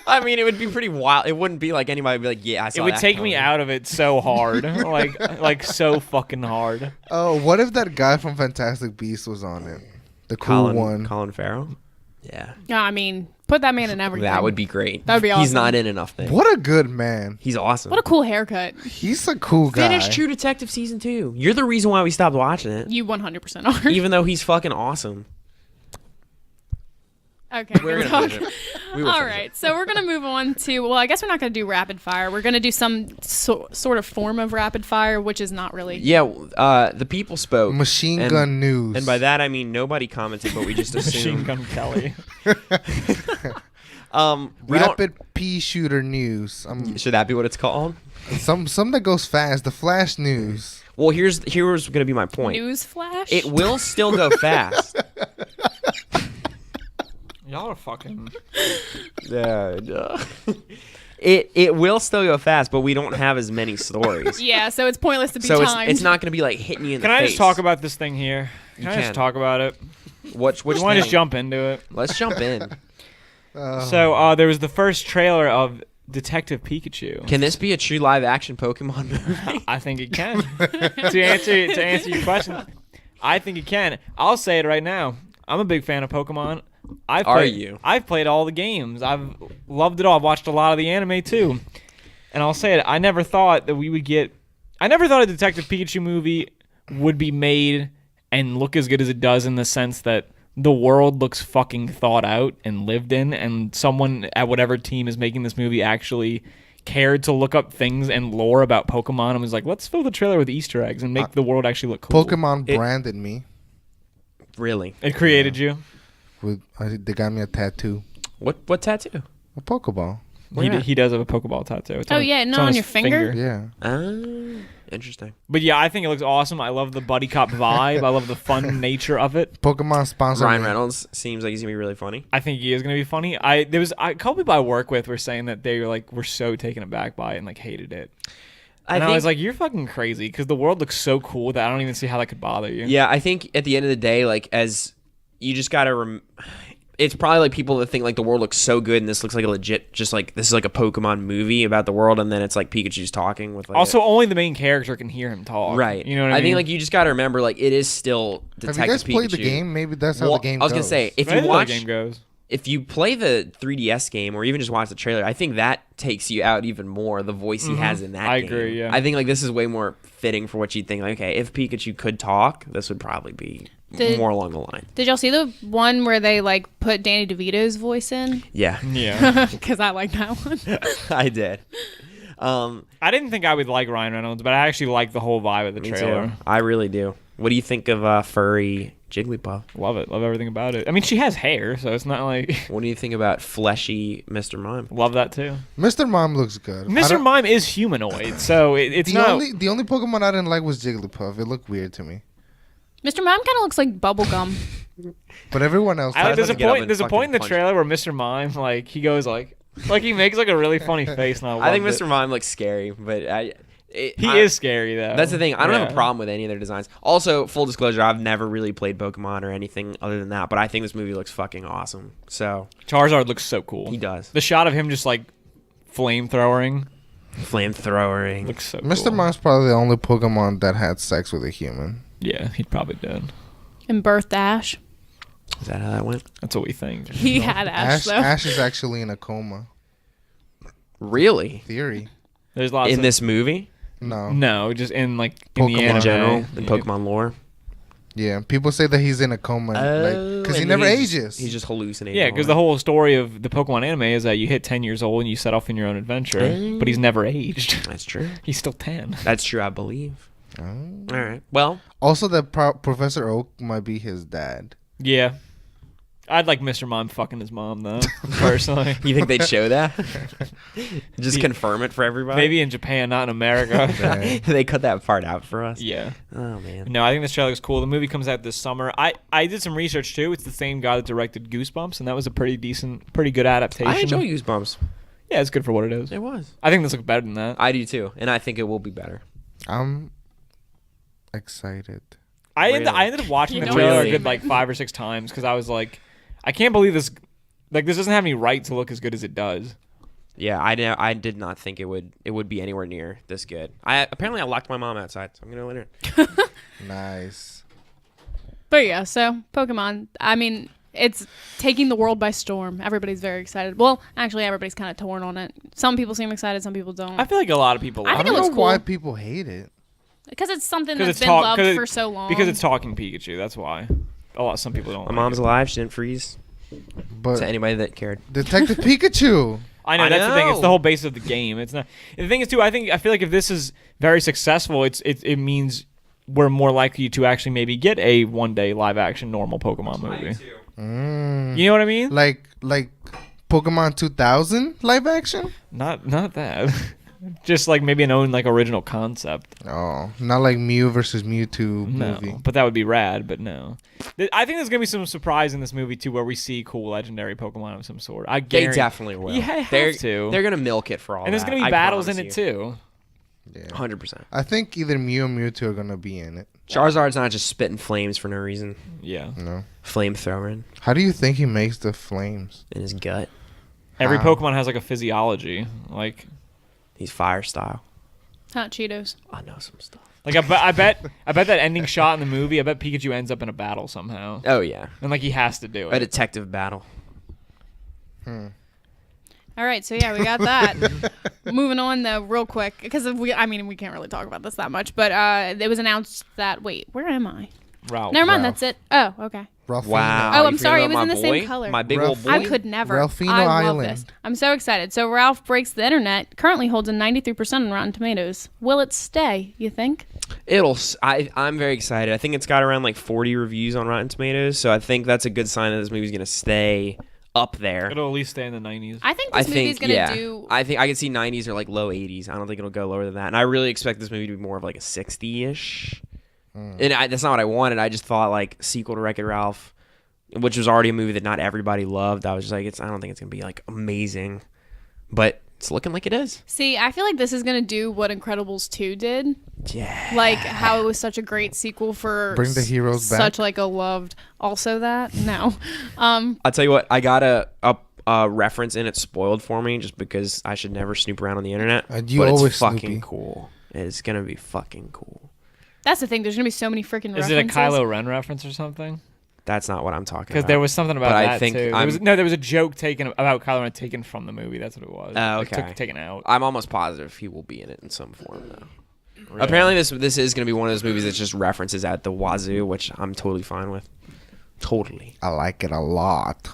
I mean, it would be pretty wild. It wouldn't be like anybody would be like, "Yeah, I saw It would that take me coming. out of it so hard, like so fucking hard. Oh, what if that guy from Fantastic Beasts was on it? The cool one. Colin Farrell. Yeah. Yeah, I mean, put that man in everything. That would be great. That would be He's awesome. not in enough things. What a good man. He's awesome. What a cool haircut. He's a cool guy. Finish True Detective season 2. You're the reason why we stopped watching it. You 100% are. Even though he's fucking awesome. Okay. We're good gonna talk. finish it. We will All finish right. So we're going to move on to, well, I guess we're not going to do rapid fire. We're going to do some sort of form of rapid fire, which is not really. it. Yeah, the people spoke. Machine and- gun news. And by that I mean nobody commented, but we just Machine assumed. Gun Kelly. We don't. Rapid pea shooter news. Should that be what it's called? Some that goes fast. The flash news. Well, here's going to be my point. News flash? It will still go fast. Y'all are fucking. Yeah. It will still go fast, but we don't have as many stories. Yeah, so it's pointless to be So timed. it's not going to be like hitting you in Can the I face. just talk about this thing here? Can I can. just talk about it? Which You want to just thing? jump into it? Let's jump in. So there was the first trailer of Detective Pikachu. Can this be a true live action Pokemon movie? I think it can. to answer your question, I think it can. I'll say it right now. I'm a big fan of Pokemon. I've played all the games. I've loved it all. I've watched a lot of the anime too. And I'll say it. I never thought that we would get. I never thought a Detective Pikachu movie would be made and look as good as it does, in the sense that the world looks fucking thought out and lived in, and someone at whatever team is making this movie actually cared to look up things and lore about Pokemon and was like, let's fill the trailer with Easter eggs and make the world actually look cool. Pokemon branded me. Really? It created you. They got me a tattoo. What tattoo? A Pokeball. He does have a Pokeball tattoo. It's Oh, on- yeah, it's not on his your finger? Yeah. Interesting. But yeah, I think it looks awesome. I love the buddy cop vibe. I love the fun nature of it. Pokemon sponsor Ryan me. Reynolds seems like he's gonna be really funny. I think he is gonna be funny. There was a couple people I work with were saying that they were so taken aback by it and like hated it. And I was like, you're fucking crazy, because the world looks so cool that I don't even see how that could bother you. Yeah, I think at the end of the day, like, as you just gotta it's probably like people that think like the world looks so good and this looks like a legit, just like this is like a Pokemon movie about the world, and then it's like Pikachu's talking with like Also, only the main character can hear him talk. right. You know what I mean? think like you just gotta remember, like, it is still Have Detective you guys played Pikachu. the game? Maybe that's how Well, the game I was goes. gonna say, if Maybe you the watch game goes. if you play the 3DS game or even just watch the trailer, I think that takes you out even more, the voice he has in that I game. agree, yeah. I think like this is way more fitting for what you'd think. Like, okay, if Pikachu could talk, this would probably be more along the line. Did y'all see the one where they like put Danny DeVito's voice in? Yeah. Yeah. Because I like that one. I did. I didn't think I would like Ryan Reynolds, but I actually like the whole vibe of the Me trailer. too. I really do. What do you think of furry Jigglypuff? Love it. Love everything about it. I mean, she has hair, so it's not like... What do you think about fleshy Mr. Mime? Love that too. Mr. Mime looks good. I Mr. don't- Mime is humanoid, so it's The not... only Pokemon I didn't like was Jigglypuff. It looked weird to me. Mr. Mime kind of looks like bubblegum. But everyone else. I like, There's there's a a point- point. There's a fucking point in the punch. trailer where Mr. Mime, like, he goes like he makes like a really funny face, and I think loved Mr. it. Mime looks scary, but He is scary though. That's the thing. I don't have a Yeah. problem with any of their designs. Also, full disclosure, I've never really played Pokemon or anything other than that, but I think this movie looks fucking awesome. So Charizard looks so cool. he does. The shot of him just like flamethrowering Flamethrowering. looks so Mr. cool. Mime's probably the only Pokemon that had sex with a human. Yeah, he probably did. And Birth Ash. Is that how that went? That's what we think. He had Ash, though. Ash is actually in a coma. Really? Theory. There's lots In of this movie? No. no, just in like in the Pokemon. anime. In general? In Yeah. Pokemon lore? Yeah, people say that he's in a coma, because he and never he's- ages. He's just hallucinating. Yeah, because the whole story of the Pokemon anime is that you hit 10 years old and you set off on your own adventure, but he's never aged. That's true. He's still 10. That's true, I believe. Oh. All right. Well, Also, that Professor Oak might be his dad. Yeah. I'd like Mr. Mime fucking his mom, though, personally. you think they'd show that? Just Yeah. confirm it for everybody? Maybe in Japan, not in America. Dang. They cut that part out for us? Yeah. Oh, man. No, I think this trailer looks cool. The movie comes out this summer. I did some research, too. It's the same guy that directed Goosebumps, and that was a pretty good adaptation. I enjoy Goosebumps. Yeah, it's good for what it is. It was. I think this looks better than that. I do, too. And I think it will be better. I'm excited. I Really? ended up watching You the know trailer what? a good like 5 or 6 times because I was like, I can't believe this. Like, this doesn't have any right to look as good as it does. Yeah, I did not think it would be anywhere near this good. Apparently I locked my mom outside, so I'm gonna let her in. Nice. But yeah, so Pokemon. I mean, It's taking the world by storm. Everybody's very excited. Well, actually, everybody's kind of torn on it. Some people seem excited. Some people don't. I feel like a lot of people. I I think don't it know looks cool. why people hate it. Because it's something 'Cause that's it's been loved for so long. Because it's talking Pikachu. That's why. Some people don't. My like mom's it. alive. She didn't freeze. But To anybody that cared. Detective Pikachu. I know I that's the thing. It's know. the whole base of the game. It's not. The thing is too. I feel like if this is very successful, it means we're more likely to actually maybe get a one-day live-action normal Pokemon movie. You know what I mean? Like Pokemon 2000 live action? Not that. Just like maybe an own like original concept. Oh, not like Mew versus Mewtwo No, movie. but that would be rad. But no, I think there's gonna be some surprise in this movie too, where we see cool legendary Pokemon of some sort. I They guarantee. definitely will. Yeah, have they're, to. They're gonna milk it for all And there's that. gonna be I battles in promise it you. too. Yeah. 100%. I think either Mew or Mewtwo are gonna be in it. Charizard's not just spitting flames for no reason. Yeah. No. Flamethrowing How do you think he makes the flames? in his gut. Every How? Pokemon has like a physiology. Like He's fire style. Hot Cheetos. I know some stuff. I bet that ending shot in the movie. I bet Pikachu ends up in a battle somehow, Oh yeah, and like he has to do a it. detective battle. All right, so yeah, we got that. Moving on though, real quick, because we can't really talk about this that much, but it was announced that where am I? Ralph. Never mind, Ralph. that's it. Oh, okay. Ralphino. Wow. Oh, you I'm forgot sorry, about it was in my the same boy? color. My big Ralph- old boy. I could never. Ralphino I love Island. this. I'm so excited. So Ralph Breaks the Internet currently holds a 93% on Rotten Tomatoes. Will it stay, you think? I'm very excited. I think it's got around like 40 reviews on Rotten Tomatoes, so I think that's a good sign that this movie's gonna stay up there. It'll at least stay in the 90s. I think this movie's going to do... I think I can see 90s or like low 80s. I don't think it'll go lower than that. And I really expect this movie to be more of like a 60-ish. And that's not what I wanted. I just thought like sequel to Wreck-It Ralph, which was already a movie that not everybody loved. I was just like, I don't think it's gonna be like amazing, but it's looking like it is. See, I feel like this is going to do what Incredibles 2 did. Yeah. Like how it was such a great sequel for Bring the heroes back. such like a loved. Also that no, I'll tell you what. I got a reference in it spoiled for me just because I should never snoop around on the internet. You but always it's fucking snoopy. cool. It's gonna be fucking cool. that's the thing. There's going to be so many freaking Is references. it a Kylo Ren reference or something? That's not what I'm talking Because about. there was something about But that I think too. There was a joke taken about Kylo Ren taken from the movie. That's what it was. Oh, Like, okay. taken out. I'm almost positive he will be in it in some form though. Really? Apparently this is going to be one of those movies that just references at the wazoo, which I'm totally fine with. Totally. I like it a lot.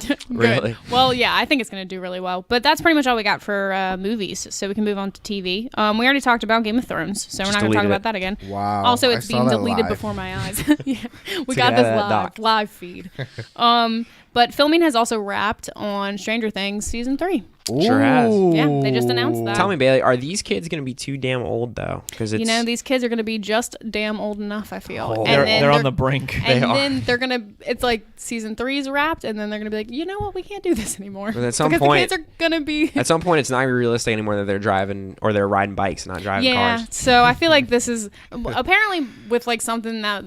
Good. Really? Well, yeah, I think it's going to do really well. But that's pretty much all we got for movies. So we can move on to TV. We already talked about Game of Thrones, so we're Just not going to talk deleted about it. that again. Wow. Also, I it's saw being that deleted live. before my eyes. Yeah, we Took got it this out of that doc. live feed. But filming has also wrapped on Stranger Things season 3. Sure has. Yeah, they just announced that. Tell me, Bailey, are these kids going to be too damn old though? Because it's These kids are going to be just damn old enough, I feel. Oh. And then They're on the brink. And They are. then they're going to, it's like season 3 is wrapped, and then they're going to be like, you know what, we can't do this anymore. But at some because point- the kids are going to be... at some point it's not realistic anymore that they're driving or they're riding bikes, not driving Yeah, cars. so I feel like this is apparently with like something that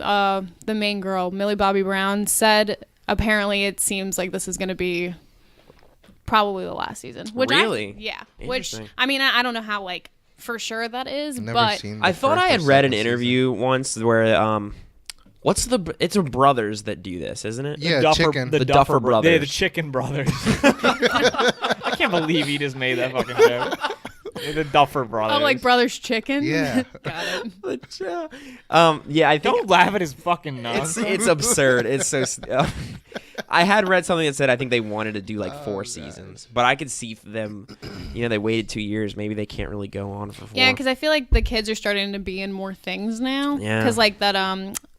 the main girl, Millie Bobby Brown, said. Apparently, it seems like this is going to be probably the last season. Which Really? yeah. Which Interesting. I mean, I don't know how like for sure that is, Never but seen the I thought first I or had read an second interview once where it's a brothers that do this, isn't it? Yeah, Duffer, chicken. The Duffer Brothers. Yeah, the Chicken Brothers. I can't believe he just made that fucking joke. Yeah, the Duffer Brothers. oh, like Brothers Chicken. Yeah. Got it. Yeah, I think Don't laugh at his fucking nonsense. it's absurd. It's so. I had read something that said I think they wanted to do like 4 seasons, but I could see them. They waited 2 years. Maybe they can't really go on for 4. Yeah, because I feel like the kids are starting to be in more things now. Yeah. Because like that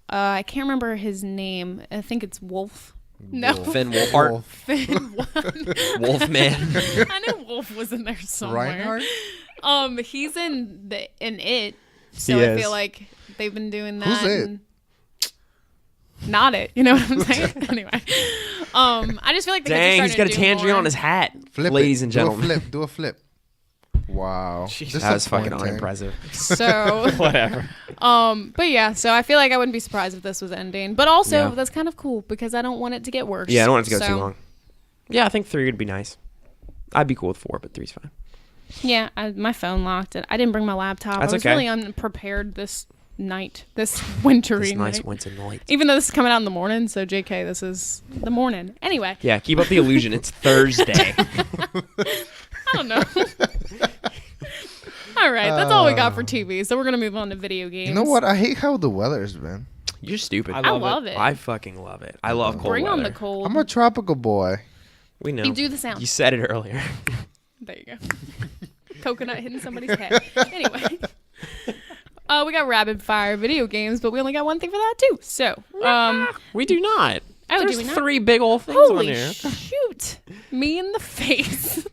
I can't remember his name. I think it's Wolf. No. Finn Wolfhard, Wolf. Finn. Wolfman. I knew Wolf was in there somewhere. Reinhardt? He's in it, so He I is. feel like they've been doing that. Who's it? and- Not it, you know what I'm saying? Anyway, I just feel like the Dang, kids he's are got a starting to do tangerine more. on his hat, Flip ladies it. and gentlemen. Do a flip. Wow. That was fucking Disappointing. unimpressive. So, Whatever. but yeah, so I feel like I wouldn't be surprised if this was ending. But also, Yeah. that's kind of cool because I don't want it to get worse. Yeah, I don't want it to go So, too long. Yeah, I think 3 would be nice. I'd be cool with 4, but 3's fine. Yeah, my phone locked. I didn't bring my laptop. That's I was okay. really unprepared this night, this wintry This nice night. winter night. Even though this is coming out in the morning, so JK, this is the morning. Anyway, Yeah, keep up the illusion. It's Thursday. I don't know. All right, that's all we got for TV. So we're gonna move on to video games. You know what? I hate how the weather's been. You're stupid. I love it. I fucking love it. I love cold Bring weather. on the cold. I'm a tropical boy. We know. You do the sound. You said it earlier. There you go. Coconut hitting somebody's head. Anyway. We got rapid fire video games, but we only got one thing for that too. So, We do not. Oh, do There's we not? 3 big old things on holy here. shoot. Me in the face.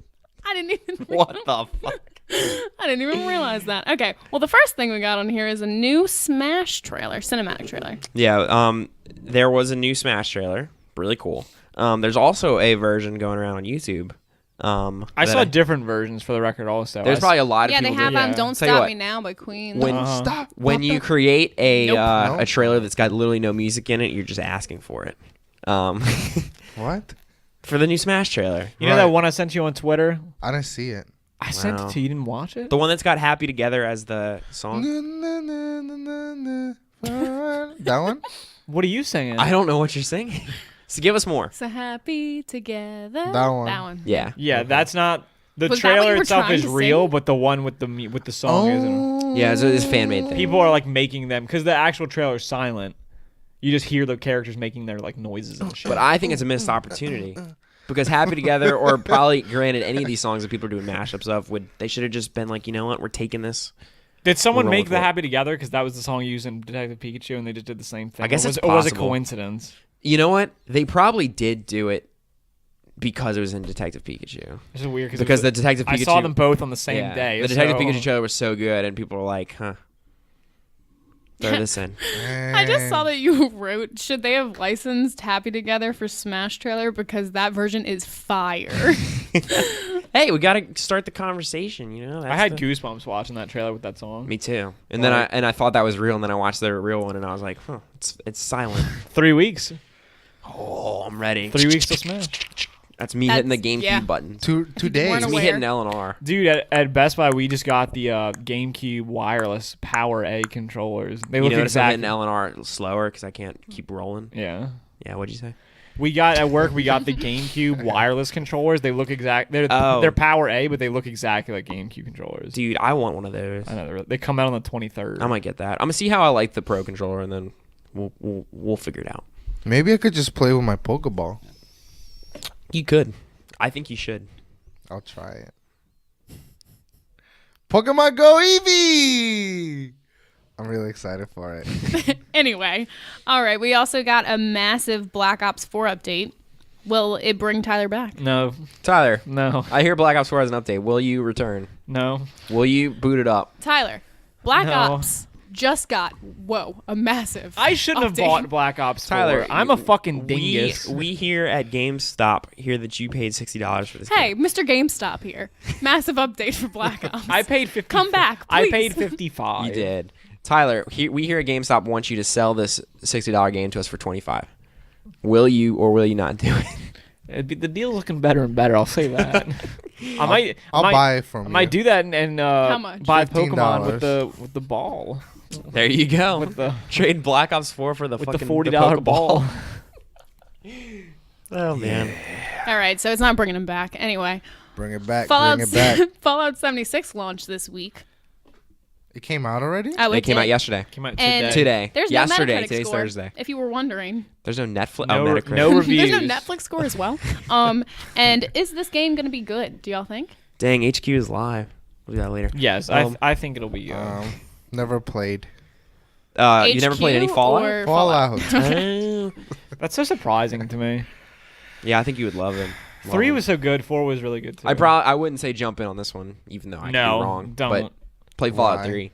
I didn't even What the fuck? I didn't even realize that. Okay. Well, the first thing we got on here is a new Smash trailer, cinematic trailer. Yeah, there was a new Smash trailer. Really cool. There's also a version going around on YouTube. I saw different versions for the record also. There's probably a lot of Yeah, they people have doing- Yeah. Don't Tell you Stop what, Me Now by Queen. when Stop. when you create a Nope. a trailer that's got literally no music in it, you're just asking for it. What? For the new Smash trailer, You know that Right. one I sent you on Twitter? I didn't see it. I sent Wow. it to you. You didn't watch it? the one that's got "Happy Together" as the song. That one? What are you saying? I don't know what you're singing. So give us more. So happy together. That one. That one. Yeah. Yeah, that's not the Was that what trailer you were itself trying is to real, sing? but the one with the song isn't. Yeah, it's a fan made thing. People are like making them because the actual trailer is silent. You just hear the characters making their like noises and shit. But I think it's a missed opportunity. Because "Happy Together," or probably granted any of these songs that people are doing mashups of, they should have just been like, you know what, we're taking this. Did someone We'll roll make with the it. "Happy Together" because that was the song used in Detective Pikachu, and they just did the same thing? I guess or was, it's or was it possible. coincidence? You know what? They probably did do it because it was in Detective Pikachu. It's just weird Because the Detective Pikachu, I saw them both on the same yeah, day. The Detective so- Pikachu trailer was so good, and people were like, "Huh, throw this in." I just saw that you wrote, should they have licensed Happy Together for Smash trailer because that version is fire. Hey, we got to start the conversation. You know, I had goosebumps watching that trailer with that song. Me too. And then I thought that was real, and then I watched the real one, and I was like, "Huh, it's silent." 3 weeks. Oh, I'm ready. 3 weeks to Smash. That's me hitting the GameCube yeah. button. 2 days. Weren't It's me aware. hitting L and R. Dude, at Best Buy, we just got the GameCube wireless Power A controllers. They You look notice I'm exactly. hitting L and R slower because I can't keep rolling. Yeah. Yeah, what'd you say? We got at work. We got the GameCube wireless controllers. They look exact. They're Oh. they're Power A, but they look exactly like GameCube controllers. Dude, I want one of those. I know they come out on the 23rd. I might get that. I'm gonna see how I like the Pro controller, and then we'll figure it out. Maybe I could just play with my Pokeball. You could. I think you should. I'll try it. Pokemon Go Eevee! I'm really excited for it. Anyway, all right. We also got a massive Black Ops 4 update. Will it bring Tyler back? No, Tyler, no, I hear Black Ops 4 has an update. Will you return? no. Will you boot it up? Tyler, Black No. Ops just got, a massive I shouldn't have update. bought Black Ops 4. Tyler, I'm a fucking dingus. We here at GameStop hear that you paid $60 for this Hey, game. Mr. GameStop here. Massive update for Black Ops. I paid 50. Come back, I please. paid 55. You did. Tyler, we here at GameStop want you to sell this $60 game to us for $25. Will you or will you not do it? The deal's looking better and better. I'll say that. I'll buy it from I you. might do that and much? buy $15. Pokemon with the ball. There you go. With the Trade Black Ops 4 for the with fucking the $40 ball. Oh man. All right, so it's not bringing him back. Anyway, Bring it back. Fallout, Bring it back. Fallout 76 launched this week. It came out already? Oh, It came did. out yesterday. Came out And Today. There's Yesterday. no Metacritic Today's score, Thursday. if you were wondering. There's no Netflix. No, Metacritic. no reviews. There's no Netflix score as well. And is this game going to be good? Do y'all think? Dang, HQ is live. We'll do that later. Yes, I think it'll be. Never played. You never played any HQ Fallout? or Fallout. Oh. That's so surprising to me. Yeah, I think you would love them. 3 was so good. 4 was really good too. I wouldn't say jump in on this one, even though I could be wrong. don't. But play Fallout Why? 3.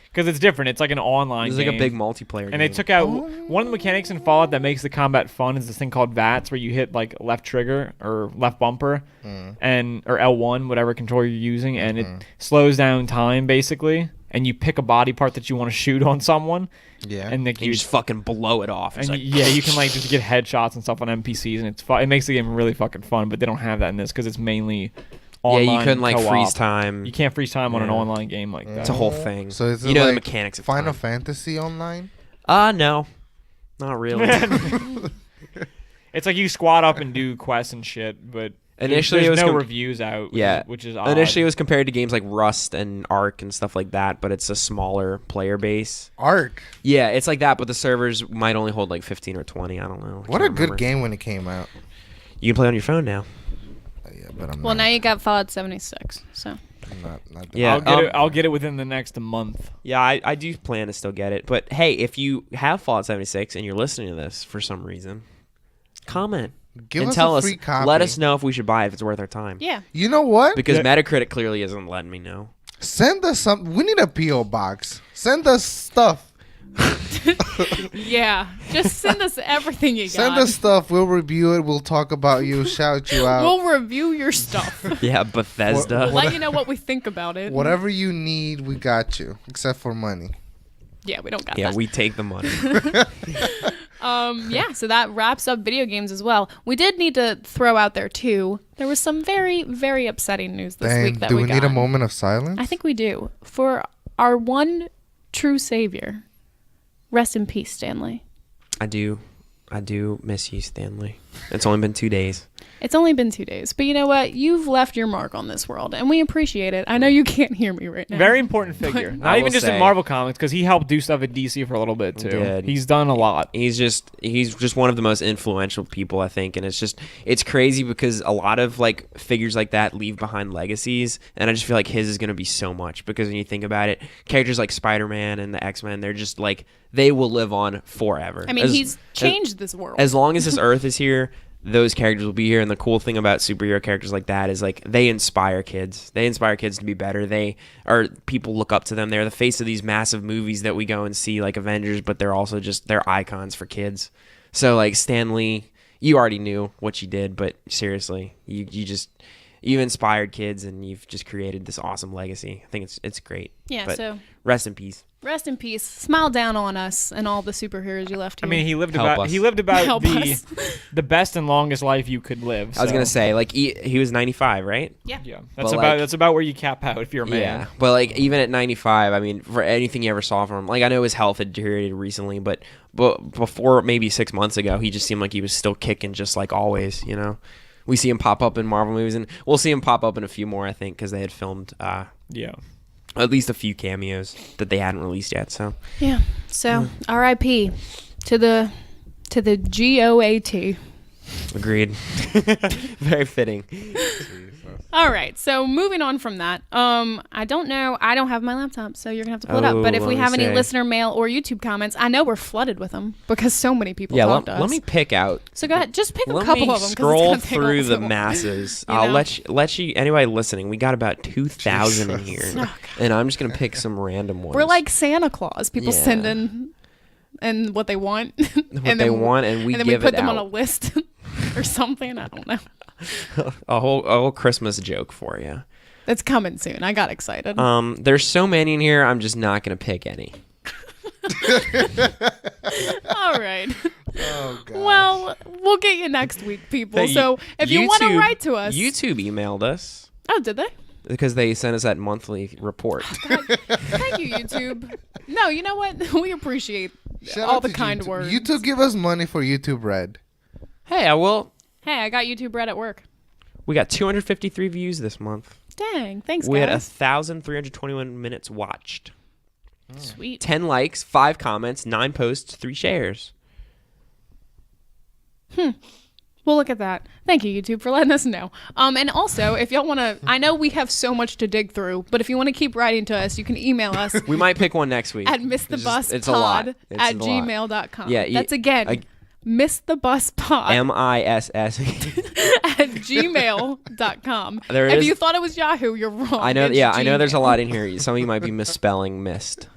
Because it's different. It's like an online It's game. like a big multiplayer And game. they took out one of the mechanics in Fallout that makes the combat fun is this thing called VATS, where you hit like left trigger or left bumper, and or L1, whatever controller you're using, and it slows down time basically. And you pick a body part that you want to shoot on someone, Yeah. and like you just fucking blow it off. It's and like, yeah, you can like just get headshots and stuff on NPCs, and it makes the game really fucking fun. But they don't have that in this because it's mainly online Yeah, you couldn't like co-op. freeze time. You can't freeze time on an Yeah. online game like that. It's a whole thing. So is it you know the like mechanics of Final time. Fantasy online? No, not really. It's like you squat up and do quests and shit, but Initially, there's it was no reviews out. Which is odd. Initially, it was compared to games like Rust and Ark and stuff like that, but it's a smaller player base. Ark. Yeah, it's like that, but the servers might only hold like 15 or 20. I don't know. I What a can't good remember. game when it came out. You can play on your phone now. Yeah, but I'm Well, not, now you got Fallout 76. So I'm not Yeah. I'll get it within the next month. Yeah, I do plan to still get it. But hey, if you have Fallout 76 and you're listening to this for some reason, comment. Give and us tell a us. free copy. Let us know if we should buy it, if it's worth our time. yeah. You know what? Because Yeah. Metacritic clearly isn't letting me know. Send us some. We need a PO box. Send us stuff. Yeah. Just send us everything you Send got. us stuff. We'll review it. We'll talk about you. Shout you out. We'll review your stuff. Yeah, Bethesda. What- Let you know what we think about it. Whatever you need, we got you. Except for money. Yeah, we don't got Yeah, that. we take the money. Yeah, so that wraps up video games as well. We did need to throw out there too. There was some very, very upsetting news this Dang, week that do we we got. need a moment of silence? I think we do. For our one true savior. Rest in peace, Stanley. I do miss you, Stanley. It's only been 2 days. It's only been 2 days, but you know what? You've left your mark on this world, and we appreciate it. I know you can't hear me right now. Very important figure. I Not even will just say- in Marvel Comics, because he helped do stuff at DC for a little bit too. did. He's done a lot. He's just one of the most influential people, I think, and it's crazy because a lot of like figures like that leave behind legacies, and I just feel like his is going to be so much because when you think about it, characters like Spider-Man and the X-Men, they're just like they will live on forever. I mean, he's changed this world. As long as this Earth is here, those characters will be here. And the cool thing about superhero characters like that is like they inspire kids. They inspire kids to be better. People look up to them. They're the face of these massive movies that we go and see, like Avengers, but they're also they're icons for kids. So like Stan Lee, you already knew what you did, but seriously, you inspired kids and you've just created this awesome legacy. I think it's great. Yeah, But so rest in peace. rest in peace. Smile down on us and all the superheroes you left I here. mean, he lived Help about us. Help us. the best and longest life you could live. I was so. gonna say like he was 95, right? yeah. Yeah, But, like- that's about where you cap out if you're a man. Yeah, but like even at 95, I mean, for anything you ever saw from him, like I know his health had deteriorated recently, but before maybe 6 months ago, he just seemed like he was still kicking, just like always. You know, we see him pop up in Marvel movies, and we'll see him pop up in a few more, I think, because they had filmed Yeah. at least a few cameos that they hadn't released yet. So Yeah. So, R.I.P. to the GOAT. agreed. Very fitting. All right. So moving on from that, I don't know. I don't have my laptop, so you're gonna have to pull it up. But if let we me have any see. listener mail or YouTube comments, I know we're flooded with them because so many people Yeah, talk to us. let me pick out. So go ahead, just pick a Let couple me of them. scroll through the masses. You I'll know? let you. Anybody listening, we got about 2,000 in Jesus. here, and I'm just gonna pick some random ones. We're like Santa Claus. People Yeah. send in and what they want, what they want, and we and then give we put it them out. on a list or something. I don't know. a whole Christmas joke for you. That's coming soon. I got excited. There's so many in here. I'm just not gonna pick any. All right. Oh, God. Well, we'll get you next week, people. Hey, So if you want to YouTube- write to us, YouTube emailed us oh, did they? because they sent us that monthly report. Thank you, YouTube. No, you know what? We appreciate Shout all out the to kind YouTube. words. YouTube give us money for YouTube Red. Hey, I will. Hey, I got YouTube Red at work. We got 253 views this month. Dang, thanks, We had guys. 1,321 minutes watched. Sweet. 10 likes, 5 comments, 9 posts, 3 shares. We'll look at that. Thank you, YouTube, for letting us know. And also, if y'all want to, I know we have so much to dig through, but if you want to keep writing to us, you can email us We might pick one next week. at It's a lot. missthebusspod It's at a lot. gmail.com. Yeah, That's again, missthebusspod MISS. at gmail.com. There If is- you thought it was Yahoo, you're wrong. I know. It's Yeah, I know. There's a Gmail. lot in here. Some of you might be misspelling missed.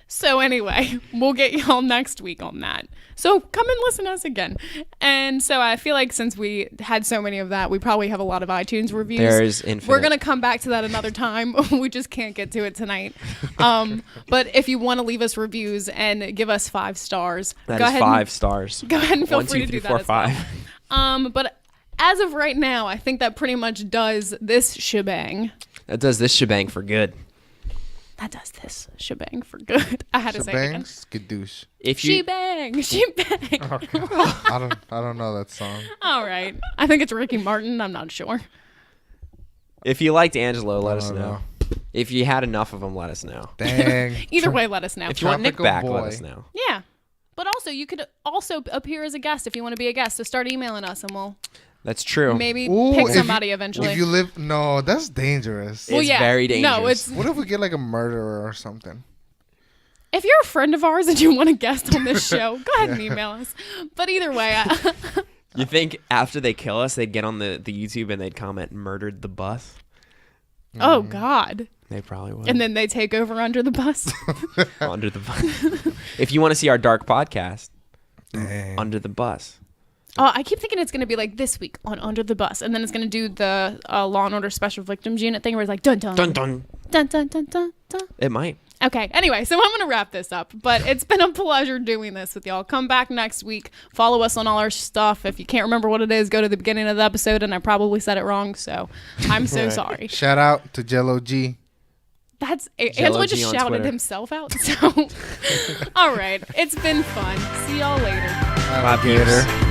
So anyway, we'll get y'all next week on that. So come and listen to us again. And so I feel like since we had so many of that, we probably have a lot of iTunes reviews. There's infinite. We're going to come back to that another time. We just can't get to it tonight. But if you want to leave us reviews and give us 5 stars, That go is ahead 5 stars. Go ahead and feel 1, free 2, to 3, do 4, that as well. 5. But as of right now, I think that pretty much does this shebang. That does this shebang for good. That does this shebang for good. I had to say it again. Skadoosh. If you Shebang. I don't know that song. All right. I think it's Ricky Martin. I'm not sure. if you liked Angelo, let us don't know. know. If you had enough of them, let us know. Dang. Either way, let us know. If you want Nick Tropical back, boy. let us know. Yeah. But also, you could also appear as a guest if you want to be a guest. So start emailing us and we'll That's true. maybe Ooh, pick if somebody you- eventually. If you live, no, that's dangerous. It's very dangerous. No, it's What if we get like a murderer or something? if you're a friend of ours and you want a guest on this show, go ahead and email us. But either way, You think after they kill us, they'd get on the YouTube and they'd comment, "Murdered the bus"? oh God. They probably would. And then they take over under the bus. Under the bus. If you want to see our dark podcast, Dang. Under the Bus. Oh, I keep thinking it's going to be like this week on Under the Bus. And then it's going to do the Law and Order Special Victims Unit thing where it's like dun dun Dun dun. dun dun dun dun dun. It might. Okay, anyway, so I'm going to wrap this up. But it's been a pleasure doing this with y'all. Come back next week. Follow us on all our stuff. If you can't remember what it is, go to the beginning of the episode. And I probably said it wrong, so I'm so sorry. Shout out to Jello G. That's Jello Angelo G just on shouted Twitter. himself out. So, all right, it's been fun. See y'all later. Alligator.